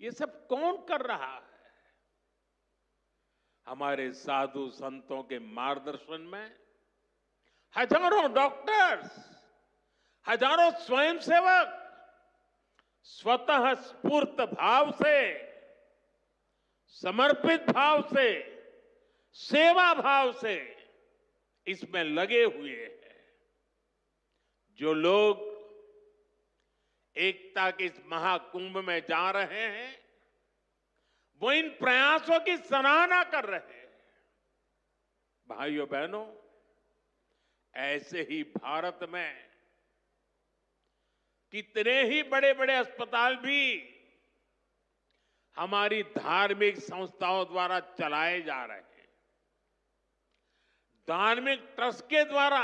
ये सब कौन कर रहा है? हमारे साधु संतों के मार्गदर्शन में हजारों डॉक्टर्स, हजारों स्वयंसेवक स्वतः स्फूर्त भाव से, समर्पित भाव से, सेवा भाव से इसमें लगे हुए हैं। जो लोग एकता के इस महाकुंभ में जा रहे हैं, वो इन प्रयासों की सराहना कर रहे हैं। भाइयों बहनों, ऐसे ही भारत में कितने ही बड़े बड़े अस्पताल भी हमारी धार्मिक संस्थाओं द्वारा चलाए जा रहे हैं। धार्मिक ट्रस्ट के द्वारा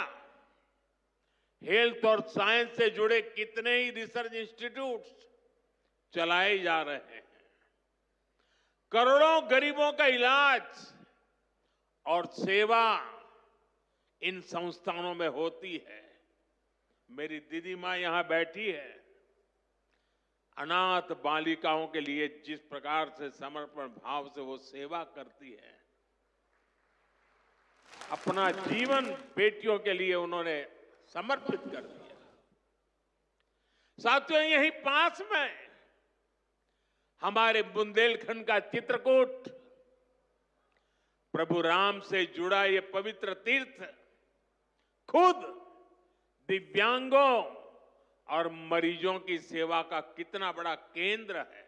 हेल्थ और साइंस से जुड़े कितने ही रिसर्च इंस्टीट्यूट्स चलाए जा रहे हैं। करोड़ों गरीबों का इलाज और सेवा इन संस्थानों में होती है। मेरी दीदी मां यहां बैठी है। अनाथ बालिकाओं के लिए जिस प्रकार से समर्पण भाव से वो सेवा करती है, अपना जीवन बेटियों के लिए उन्होंने समर्पित कर दिया। साथियों, यहीं पास में हमारे बुंदेलखंड का चित्रकूट, प्रभु राम से जुड़ा ये पवित्र तीर्थ खुद दिव्यांगों और मरीजों की सेवा का कितना बड़ा केंद्र है।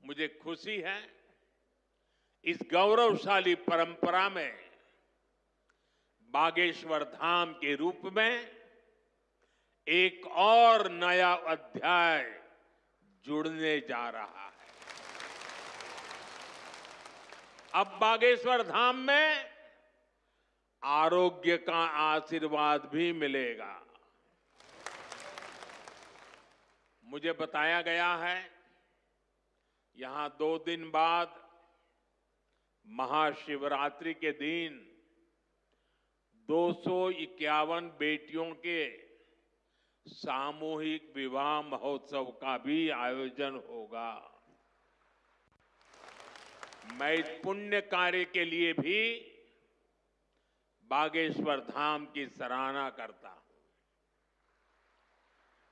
मुझे खुशी है इस गौरवशाली परंपरा में बागेश्वर धाम के रूप में एक और नया अध्याय जुड़ने जा रहा है। अब बागेश्वर धाम में आरोग्य का आशीर्वाद भी मिलेगा। मुझे बताया गया है यहां 2 दिन बाद महाशिवरात्रि के दिन 251 बेटियों के सामूहिक विवाह महोत्सव का भी आयोजन होगा। मैं इस पुण्य कार्य के लिए भी बागेश्वर धाम की सराहना करता हूं।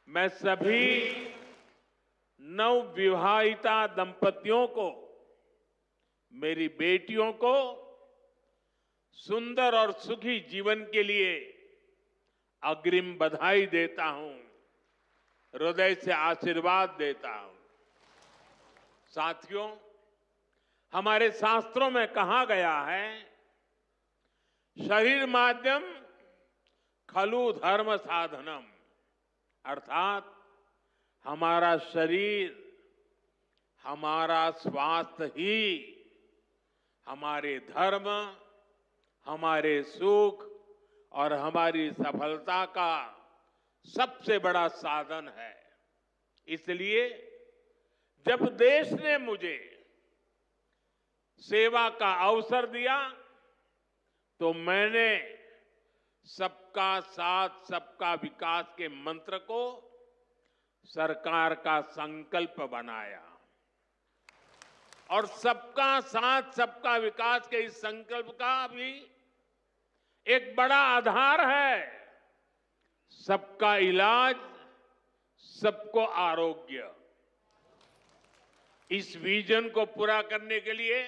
मैं सभी नवविवाहिता दंपतियों को, मेरी बेटियों को सुंदर और सुखी जीवन के लिए अग्रिम बधाई देता हूं, हृदय से आशीर्वाद देता हूं। साथियों, हमारे शास्त्रों में कहा गया है, शरीर माध्यम खलु धर्म साधनम, अर्थात हमारा शरीर, हमारा स्वास्थ्य ही हमारे धर्म, हमारे सुख और हमारी सफलता का सबसे बड़ा साधन है। इसलिए जब देश ने मुझे सेवा का अवसर दिया तो मैंने सबका साथ सबका विकास के मंत्र को सरकार का संकल्प बनाया। और सबका साथ सबका विकास के इस संकल्प का भी एक बड़ा आधार है, सबका इलाज, सबको आरोग्य। इस विजन को पूरा करने के लिए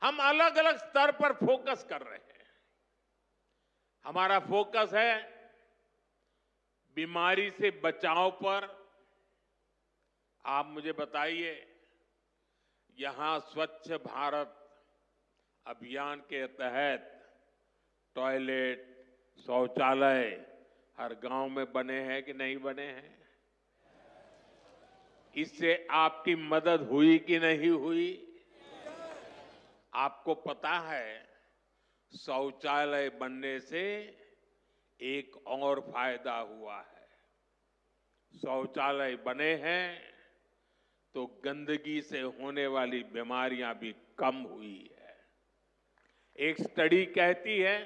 हम अलग अलग स्तर पर फोकस कर रहे हैं। हमारा फोकस है बीमारी से बचाव पर। आप मुझे बताइए, यहां स्वच्छ भारत अभियान के तहत टॉयलेट, शौचालय हर गांव में बने हैं कि नहीं बने हैं? इससे आपकी मदद हुई कि नहीं हुई? आपको पता है, शौचालय बनने से एक और फायदा हुआ है। शौचालय बने हैं तो गंदगी से होने वाली बीमारियां भी कम हुई है। एक स्टडी कहती है,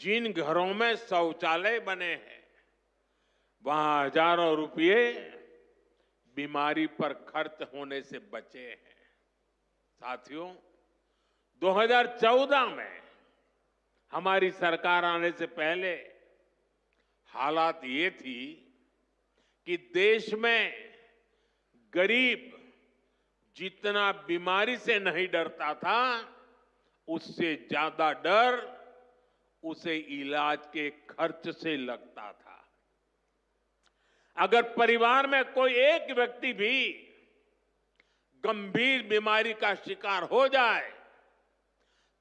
जिन घरों में शौचालय बने हैं वहां हजारों रुपये बीमारी पर खर्च होने से बचे हैं। साथियों, 2014 में हमारी सरकार आने से पहले हालात ये थी कि देश में गरीब जितना बीमारी से नहीं डरता था, उससे ज्यादा डर उसे इलाज के खर्च से लगता था। अगर परिवार में कोई एक व्यक्ति भी गंभीर बीमारी का शिकार हो जाए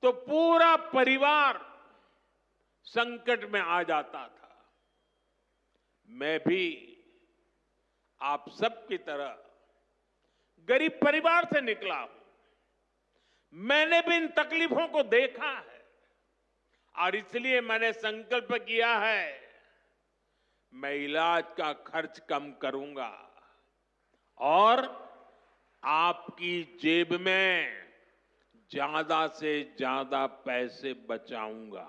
तो पूरा परिवार संकट में आ जाता था। मैं भी आप सबकी तरह गरीब परिवार से निकला हूं। मैंने भी इन तकलीफों को देखा है और इसलिए मैंने संकल्प किया है, मैं इलाज का खर्च कम करूंगा और आपकी जेब में ज्यादा से ज्यादा पैसे बचाऊंगा।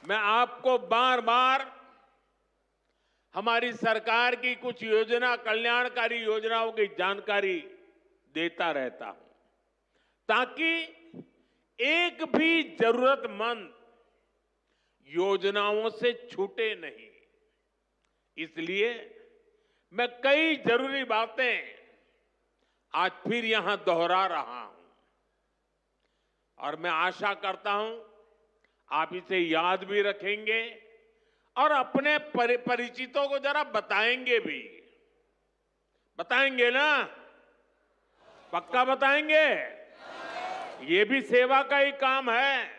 मैं आपको बार बार हमारी सरकार की कुछ योजना, कल्याणकारी योजनाओं की जानकारी देता रहता हूं ताकि एक भी जरूरतमंद योजनाओं से छूटे नहीं। इसलिए मैं कई जरूरी बातें आज फिर यहां दोहरा रहा हूं और मैं आशा करता हूं आप इसे याद भी रखेंगे और अपने परिचितों को जरा बताएंगे भी। बताएंगे ना? पक्का बताएंगे? ये भी सेवा का ही काम है।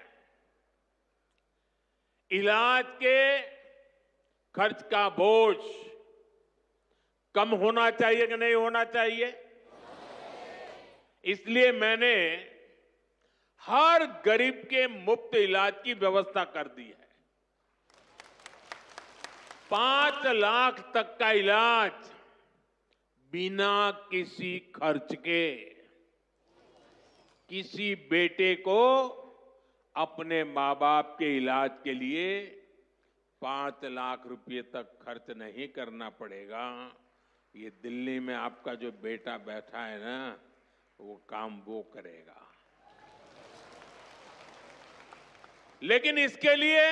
इलाज के खर्च का बोझ कम होना चाहिए कि नहीं होना चाहिए? इसलिए मैंने हर गरीब के मुफ्त इलाज की व्यवस्था कर दी है। 5 लाख तक का इलाज बिना किसी खर्च के। किसी बेटे को अपने मां बाप के इलाज के लिए 5 लाख रुपए तक खर्च नहीं करना पड़ेगा। ये दिल्ली में आपका जो बेटा बैठा है ना, वो काम वो करेगा। लेकिन इसके लिए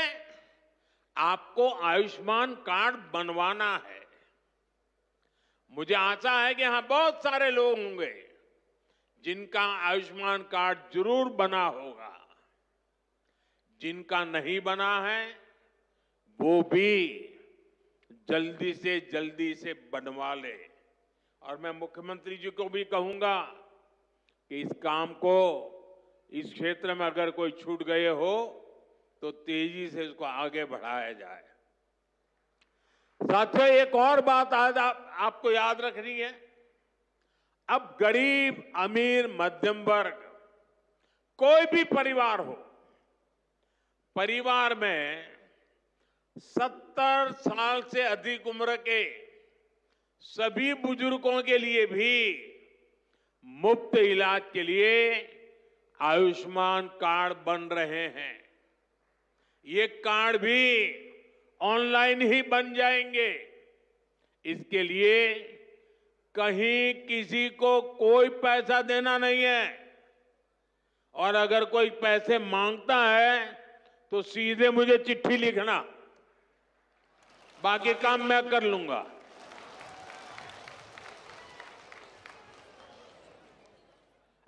आपको आयुष्मान कार्ड बनवाना है। मुझे आशा है कि यहां बहुत सारे लोग होंगे जिनका आयुष्मान कार्ड जरूर बना होगा। जिनका नहीं बना है वो भी जल्दी से बनवा ले। और मैं मुख्यमंत्री जी को भी कहूंगा कि इस काम को, इस क्षेत्र में अगर कोई छूट गए हो तो तेजी से इसको आगे बढ़ाया जाए। साथियों, एक और बात आज आपको याद रखनी है। अब गरीब, अमीर, मध्यम वर्ग, कोई भी परिवार हो, परिवार में 70 साल से अधिक उम्र के सभी बुजुर्गों के लिए भी मुफ्त इलाज के लिए आयुष्मान कार्ड बन रहे हैं। ये कार्ड भी ऑनलाइन ही बन जाएंगे। इसके लिए कहीं किसी को कोई पैसा देना नहीं है और अगर कोई पैसे मांगता है तो सीधे मुझे चिट्ठी लिखना, बाकी काम मैं कर लूंगा।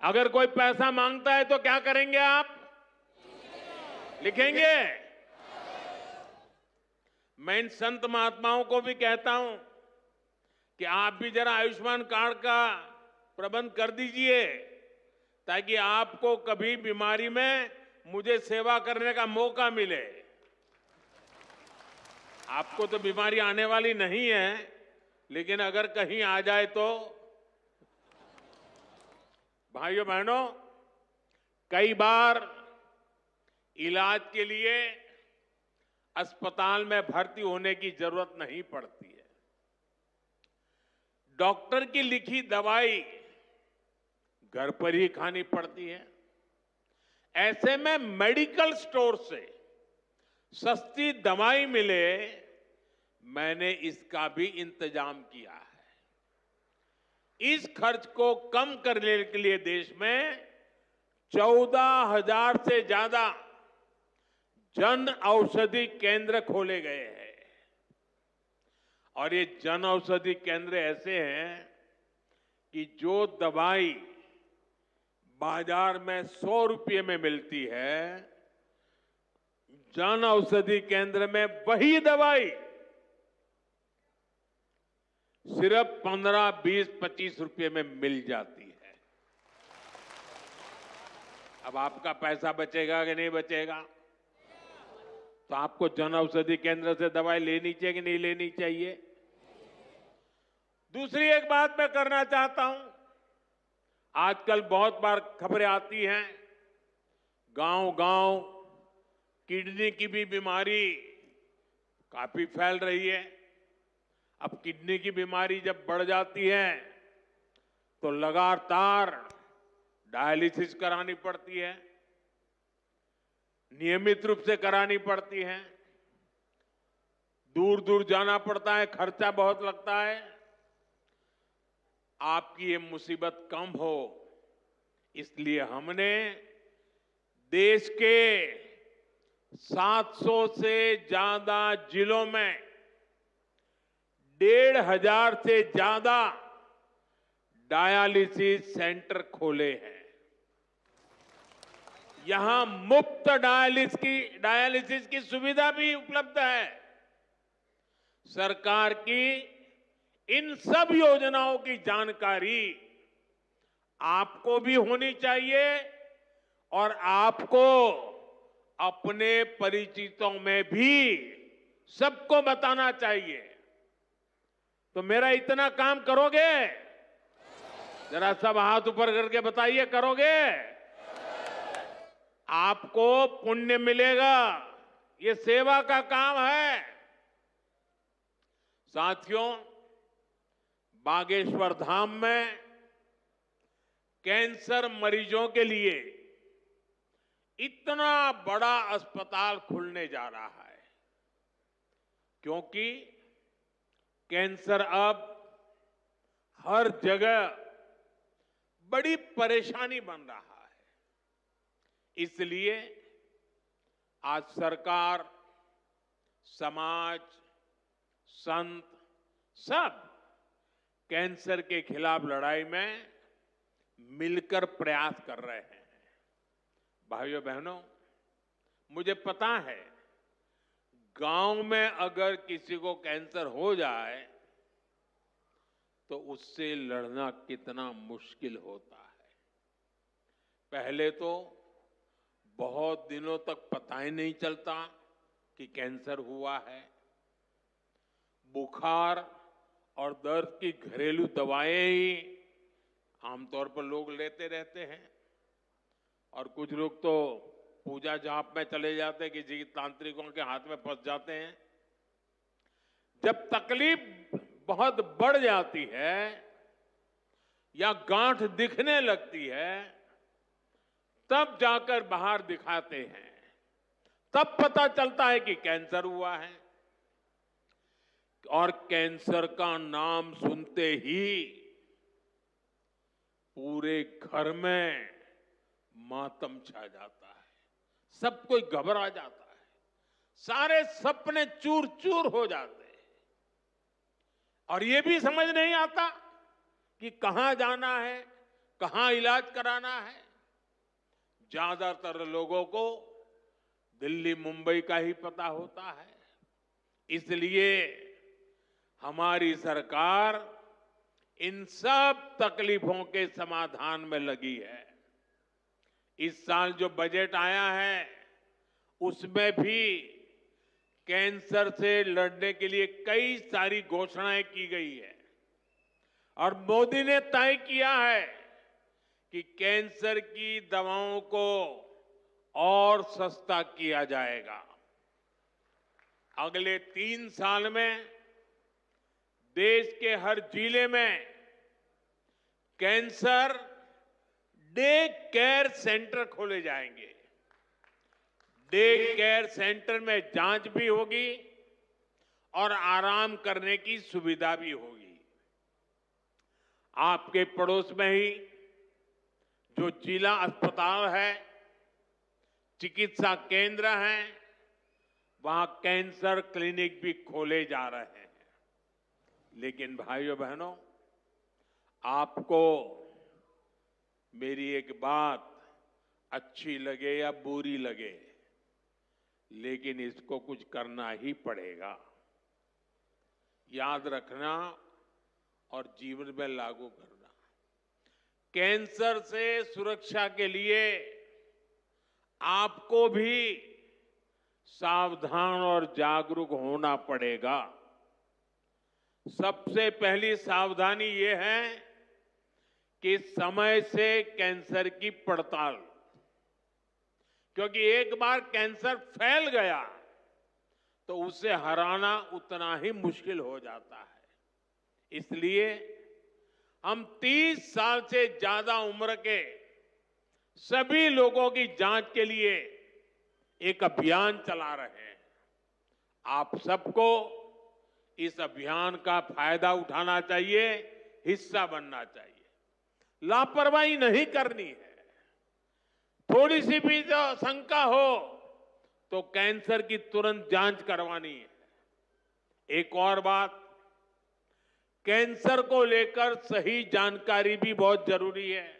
अगर कोई पैसा मांगता है तो क्या करेंगे आप? लिखेंगे? मैं इन संत महात्माओं को भी कहता हूं कि आप भी जरा आयुष्मान कार्ड का प्रबंध कर दीजिए ताकि आपको कभी बीमारी में मुझे सेवा करने का मौका मिले। आपको तो बीमारी आने वाली नहीं है, लेकिन अगर कहीं आ जाए तो। भाइयों बहनों, कई बार इलाज के लिए अस्पताल में भर्ती होने की जरूरत नहीं पड़ती है। डॉक्टर की लिखी दवाई घर पर ही खानी पड़ती है। ऐसे में मेडिकल स्टोर से सस्ती दवाई मिले, मैंने इसका भी इंतजाम किया है। इस खर्च को कम करने के लिए देश में 14,000 से ज्यादा जन औषधि केंद्र खोले गए हैं। और ये जन औषधि केंद्र ऐसे हैं कि जो दवाई बाजार में 100 रुपये में मिलती है, जन औषधि केंद्र में वही दवाई सिर्फ 15, 20, 25 रुपये में मिल जाती है। अब आपका पैसा बचेगा कि नहीं बचेगा? तो आपको जन औषधि केंद्र से दवाई लेनी चाहिए कि नहीं लेनी चाहिए? दूसरी एक बात मैं करना चाहता हूं। आजकल बहुत बार खबरें आती हैं, गांव-गांव किडनी की भी बीमारी काफी फैल रही है। अब किडनी की बीमारी जब बढ़ जाती है तो लगातार डायलिसिस करानी पड़ती है, नियमित रूप से करानी पड़ती है, दूर दूर जाना पड़ता है, खर्चा बहुत लगता है। आपकी ये मुसीबत कम हो, इसलिए हमने देश के 700 से ज्यादा जिलों में 1,500 से ज्यादा डायलिसिस सेंटर खोले हैं। यहां मुफ्त डायलिसिस की सुविधा भी उपलब्ध है। सरकार की इन सब योजनाओं की जानकारी आपको भी होनी चाहिए और आपको अपने परिचितों में भी सबको बताना चाहिए। तो मेरा इतना काम करोगे? जरा सब हाथ ऊपर करके बताइए, करोगे? आपको पुण्य मिलेगा। ये सेवा का काम है। साथियों, बागेश्वर धाम में कैंसर मरीजों के लिए इतना बड़ा अस्पताल खुलने जा रहा है, क्योंकि कैंसर अब हर जगह बड़ी परेशानी बन रहा है। इसलिए आज सरकार, समाज, संत सब कैंसर के खिलाफ लड़ाई में मिलकर प्रयास कर रहे हैं। भाइयों बहनों, मुझे पता है गांव में अगर किसी को कैंसर हो जाए तो उससे लड़ना कितना मुश्किल होता है। पहले तो बहुत दिनों तक पता ही नहीं चलता कि कैंसर हुआ है। बुखार और दर्द की घरेलू दवाएं ही आमतौर पर लोग लेते रहते हैं, और कुछ लोग तो पूजा जाप में चले जाते हैं कि जी तांत्रिकों के हाथ में फंस जाते हैं। जब तकलीफ बहुत बढ़ जाती है या गांठ दिखने लगती है, तब जाकर बाहर दिखाते हैं, तब पता चलता है कि कैंसर हुआ है। और कैंसर का नाम सुनते ही पूरे घर में मातम छा जाता है, सब कोई घबरा जाता है, सारे सपने चूर चूर हो जाते हैं, और ये भी समझ नहीं आता कि कहां जाना है, कहां इलाज कराना है। ज्यादातर लोगों को दिल्ली मुंबई का ही पता होता है। इसलिए हमारी सरकार इन सब तकलीफों के समाधान में लगी है। इस साल जो बजट आया है उसमें भी कैंसर से लड़ने के लिए कई सारी घोषणाएं की गई है, और मोदी ने तय किया है कि कैंसर की दवाओं को और सस्ता किया जाएगा। अगले 3 साल में देश के हर जिले में कैंसर डे केयर सेंटर खोले जाएंगे। डे केयर सेंटर में जांच भी होगी और आराम करने की सुविधा भी होगी। आपके पड़ोस में ही जो जिला अस्पताल है, चिकित्सा केंद्र हैं, वहां कैंसर क्लिनिक भी खोले जा रहे हैं। लेकिन भाइयों बहनों, आपको मेरी एक बात अच्छी लगे या बुरी लगे, लेकिन इसको कुछ करना ही पड़ेगा। याद रखना और जीवन में लागू करना। कैंसर से सुरक्षा के लिए आपको भी सावधान और जागरूक होना पड़ेगा। सबसे पहली सावधानी ये है कि समय से कैंसर की पड़ताल, क्योंकि एक बार कैंसर फैल गया तो उसे हराना उतना ही मुश्किल हो जाता है। इसलिए हम 30 साल से ज्यादा उम्र के सभी लोगों की जांच के लिए एक अभियान चला रहे हैं। आप सबको इस अभियान का फायदा उठाना चाहिए, हिस्सा बनना चाहिए। लापरवाही नहीं करनी है। थोड़ी सी भी जो शंका हो तो कैंसर की तुरंत जांच करवानी है। एक और बात, कैंसर को लेकर सही जानकारी भी बहुत जरूरी है।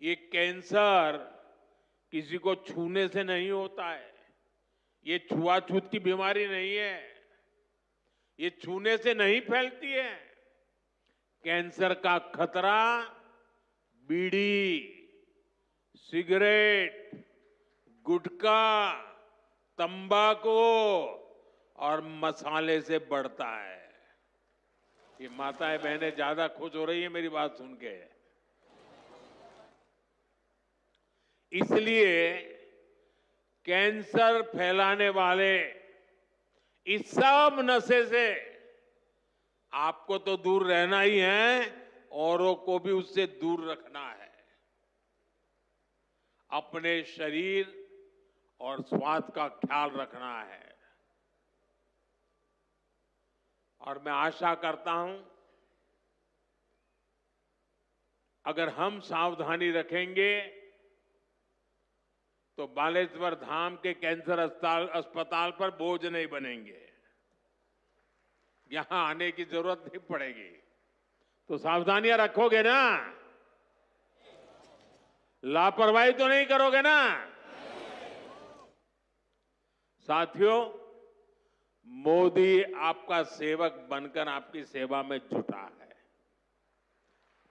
ये कैंसर किसी को छूने से नहीं होता है। ये छुआछूत की बीमारी नहीं है। ये छूने से नहीं फैलती है। कैंसर का खतरा बीड़ी, सिगरेट, गुटखा, तंबाकू और मसाले से बढ़ता है। ये माताएं बहनें ज्यादा खुश हो रही है मेरी बात सुन के। इसलिए कैंसर फैलाने वाले इस सब नशे से आपको तो दूर रहना ही है, औरों को भी उससे दूर रखना है। अपने शरीर और स्वास्थ्य का ख्याल रखना है। और मैं आशा करता हूं, अगर हम सावधानी रखेंगे तो बालेश्वर धाम के कैंसर अस्पताल पर बोझ नहीं बनेंगे। यहां आने की जरूरत नहीं पड़ेगी। तो सावधानियां रखोगे ना? लापरवाही तो नहीं करोगे ना? साथियों, मोदी आपका सेवक बनकर आपकी सेवा में जुटा है।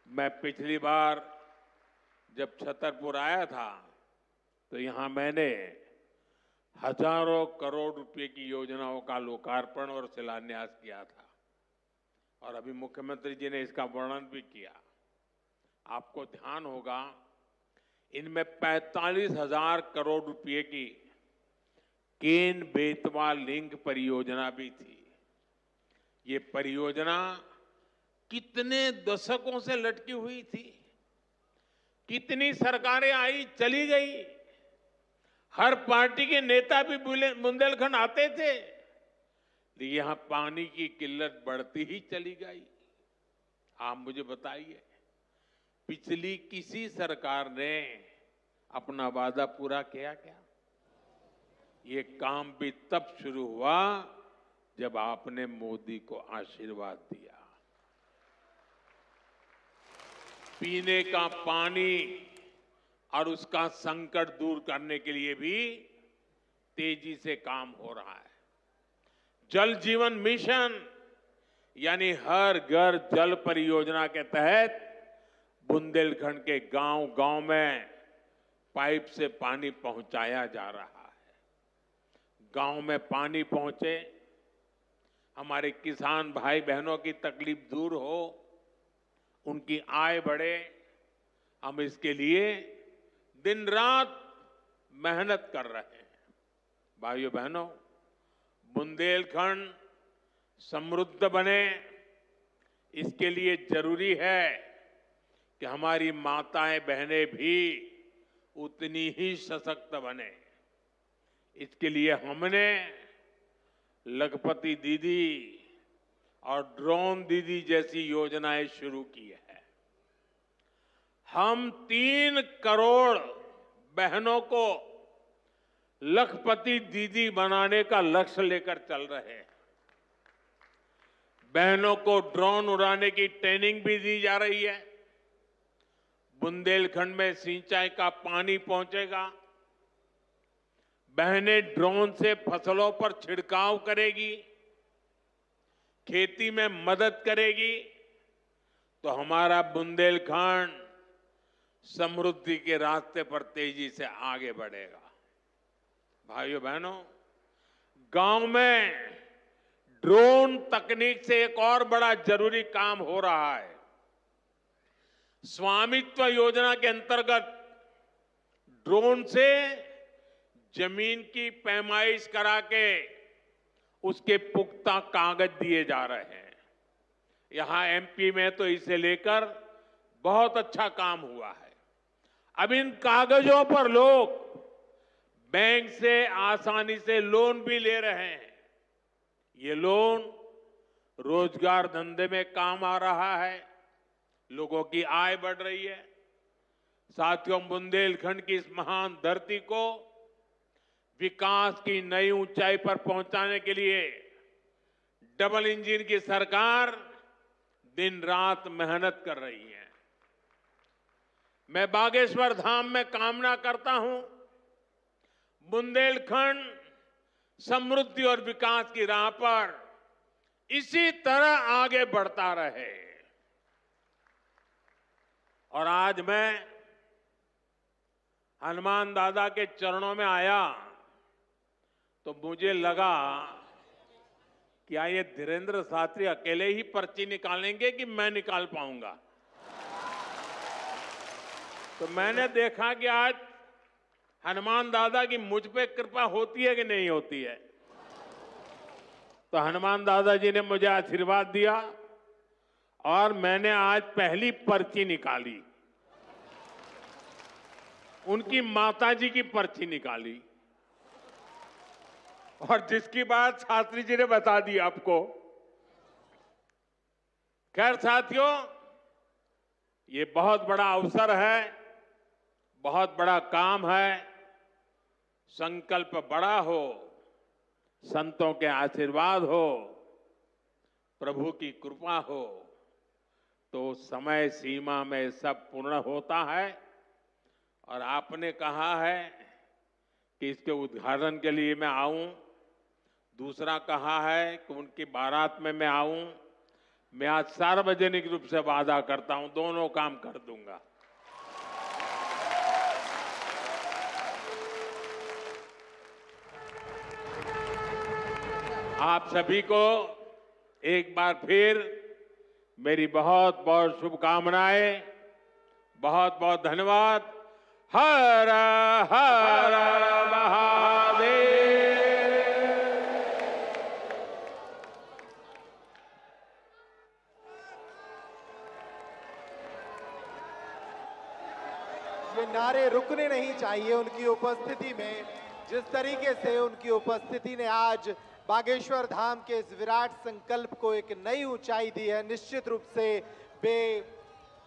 मैं पिछली बार जब छतरपुर आया था तो यहां मैंने हजारों करोड़ रुपए की योजनाओं का लोकार्पण और शिलान्यास किया था, और अभी मुख्यमंत्री जी ने इसका वर्णन भी किया। आपको ध्यान होगा, इनमें 45,000 करोड़ रुपए की केन बेतवा लिंक परियोजना भी थी। ये परियोजना कितने दशकों से लटकी हुई थी। कितनी सरकारें आई चली गई। हर पार्टी के नेता भी बुंदेलखंड आते थे, लेकिन यहां पानी की किल्लत बढ़ती ही चली गई। आप मुझे बताइए, पिछली किसी सरकार ने अपना वादा पूरा किया क्या? ये काम भी तब शुरू हुआ जब आपने मोदी को आशीर्वाद दिया। पीने का पानी और उसका संकट दूर करने के लिए भी तेजी से काम हो रहा है। जल जीवन मिशन यानी हर घर जल परियोजना के तहत बुंदेलखंड के गांव-गांव में पाइप से पानी पहुंचाया जा रहा है। गांव में पानी पहुंचे, हमारे किसान भाई बहनों की तकलीफ दूर हो, उनकी आय बढ़े, हम इसके लिए दिन रात मेहनत कर रहे हैं। भाइयों बहनों, बुंदेलखंड समृद्ध बने, इसके लिए जरूरी है कि हमारी माताएं बहनें भी उतनी ही सशक्त बने। इसके लिए हमने लखपति दीदी और ड्रोन दीदी जैसी योजनाएं शुरू की है। हम 3 करोड़ बहनों को लखपति दीदी बनाने का लक्ष्य लेकर चल रहे हैं। बहनों को ड्रोन उड़ाने की ट्रेनिंग भी दी जा रही है। बुंदेलखंड में सिंचाई का पानी पहुंचेगा, बहनें ड्रोन से फसलों पर छिड़काव करेगी, खेती में मदद करेगी, तो हमारा बुंदेलखंड समृद्धि के रास्ते पर तेजी से आगे बढ़ेगा। भाइयों बहनों, गांव में ड्रोन तकनीक से एक और बड़ा जरूरी काम हो रहा है। स्वामित्व योजना के अंतर्गत ड्रोन से जमीन की पैमाइश करा के उसके पुख्ता कागज दिए जा रहे हैं। यहां एमपी में तो इसे लेकर बहुत अच्छा काम हुआ है। अब इन कागजों पर लोग बैंक से आसानी से लोन भी ले रहे हैं। ये लोन रोजगार धंधे में काम आ रहा है, लोगों की आय बढ़ रही है। साथियों, बुंदेलखंड की इस महान धरती को विकास की नई ऊंचाई पर पहुंचाने के लिए डबल इंजन की सरकार दिन रात मेहनत कर रही है। मैं बागेश्वर धाम में कामना करता हूं, बुंदेलखंड समृद्धि और विकास की राह पर इसी तरह आगे बढ़ता रहे। और आज मैं हनुमान दादा के चरणों में आया तो मुझे लगा कि ये धीरेन्द्र शास्त्री अकेले ही पर्ची निकालेंगे कि मैं निकाल पाऊंगा। तो मैंने देखा कि आज हनुमान दादा की मुझ पे कृपा होती है कि नहीं होती है। तो हनुमान दादा जी ने मुझे आशीर्वाद दिया और मैंने आज पहली पर्ची निकाली, उनकी माताजी की पर्ची निकाली, और जिसकी बात शास्त्री जी ने बता दी आपको। खैर साथियों, ये बहुत बड़ा अवसर है, बहुत बड़ा काम है। संकल्प बड़ा हो, संतों के आशीर्वाद हो, प्रभु की कृपा हो, तो समय सीमा में सब पूर्ण होता है। और आपने कहा है कि इसके उद्घाटन के लिए मैं आऊं, दूसरा कहा है कि उनकी बारात में मैं आऊं। मैं आज सार्वजनिक रूप से वादा करता हूं, दोनों काम कर दूंगा। आप सभी को एक बार फिर मेरी बहुत बहुत शुभकामनाएं, बहुत बहुत धन्यवाद। हर हर महादेव। ये नारे रुकने नहीं चाहिए उनकी उपस्थिति में। जिस तरीके से उनकी उपस्थिति ने आज बागेश्वर धाम के इस विराट संकल्प को एक नई ऊंचाई दी है, निश्चित रूप से वे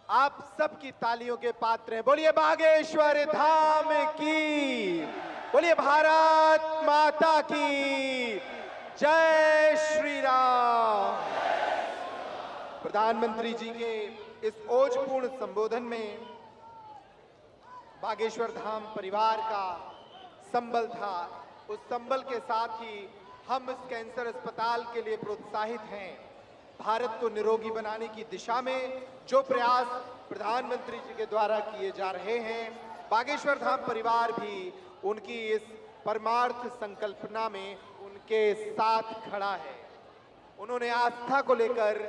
आप सबकी तालियों के पात्र हैं। बोलिए बागेश्वर धाम की, बोलिए भारत माता की जय श्री राम। प्रधानमंत्री जी के इस ओजपूर्ण संबोधन में बागेश्वर धाम परिवार का संबल था। उस संबल के साथ ही हम इस कैंसर अस्पताल के लिए प्रोत्साहित हैं। भारत को निरोगी बनाने की दिशा में जो प्रयास प्रधानमंत्री जी के द्वारा किए जा रहे हैं, बागेश्वर धाम परिवार भी उनकी इस परमार्थ संकल्पना में उनके साथ खड़ा है। उन्होंने आस्था को लेकर,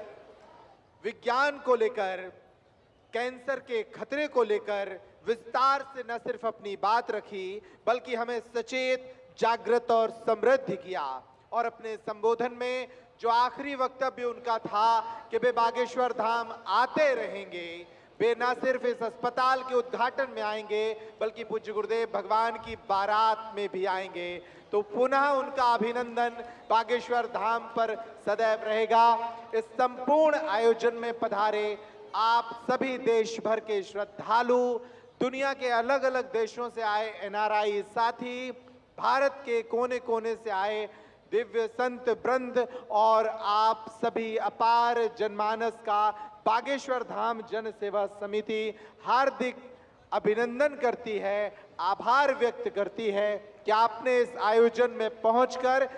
विज्ञान को लेकर, कैंसर के खतरे को लेकर विस्तार से न सिर्फ अपनी बात रखी, बल्कि हमें सचेत, जागृत और समृद्ध किया। और अपने संबोधन में जो आखिरी वक्तव्य उनका था कि वे बागेश्वर धाम आते रहेंगे, वे न सिर्फ इस अस्पताल के उद्घाटन में आएंगे बल्कि पूज्य गुरुदेव भगवान की बारात में भी आएंगे। तो पुनः उनका अभिनंदन बागेश्वर धाम पर सदैव रहेगा। इस संपूर्ण आयोजन में पधारे आप सभी देश भर के श्रद्धालु, दुनिया के अलग अलग देशों से आए एनआरआई साथी, भारत के कोने कोने से आए दिव्य संत वृंद और आप सभी अपार जनमानस का बागेश्वर धाम जन सेवा समिति हार्दिक अभिनंदन करती है, आभार व्यक्त करती है कि आपने इस आयोजन में पहुंचकर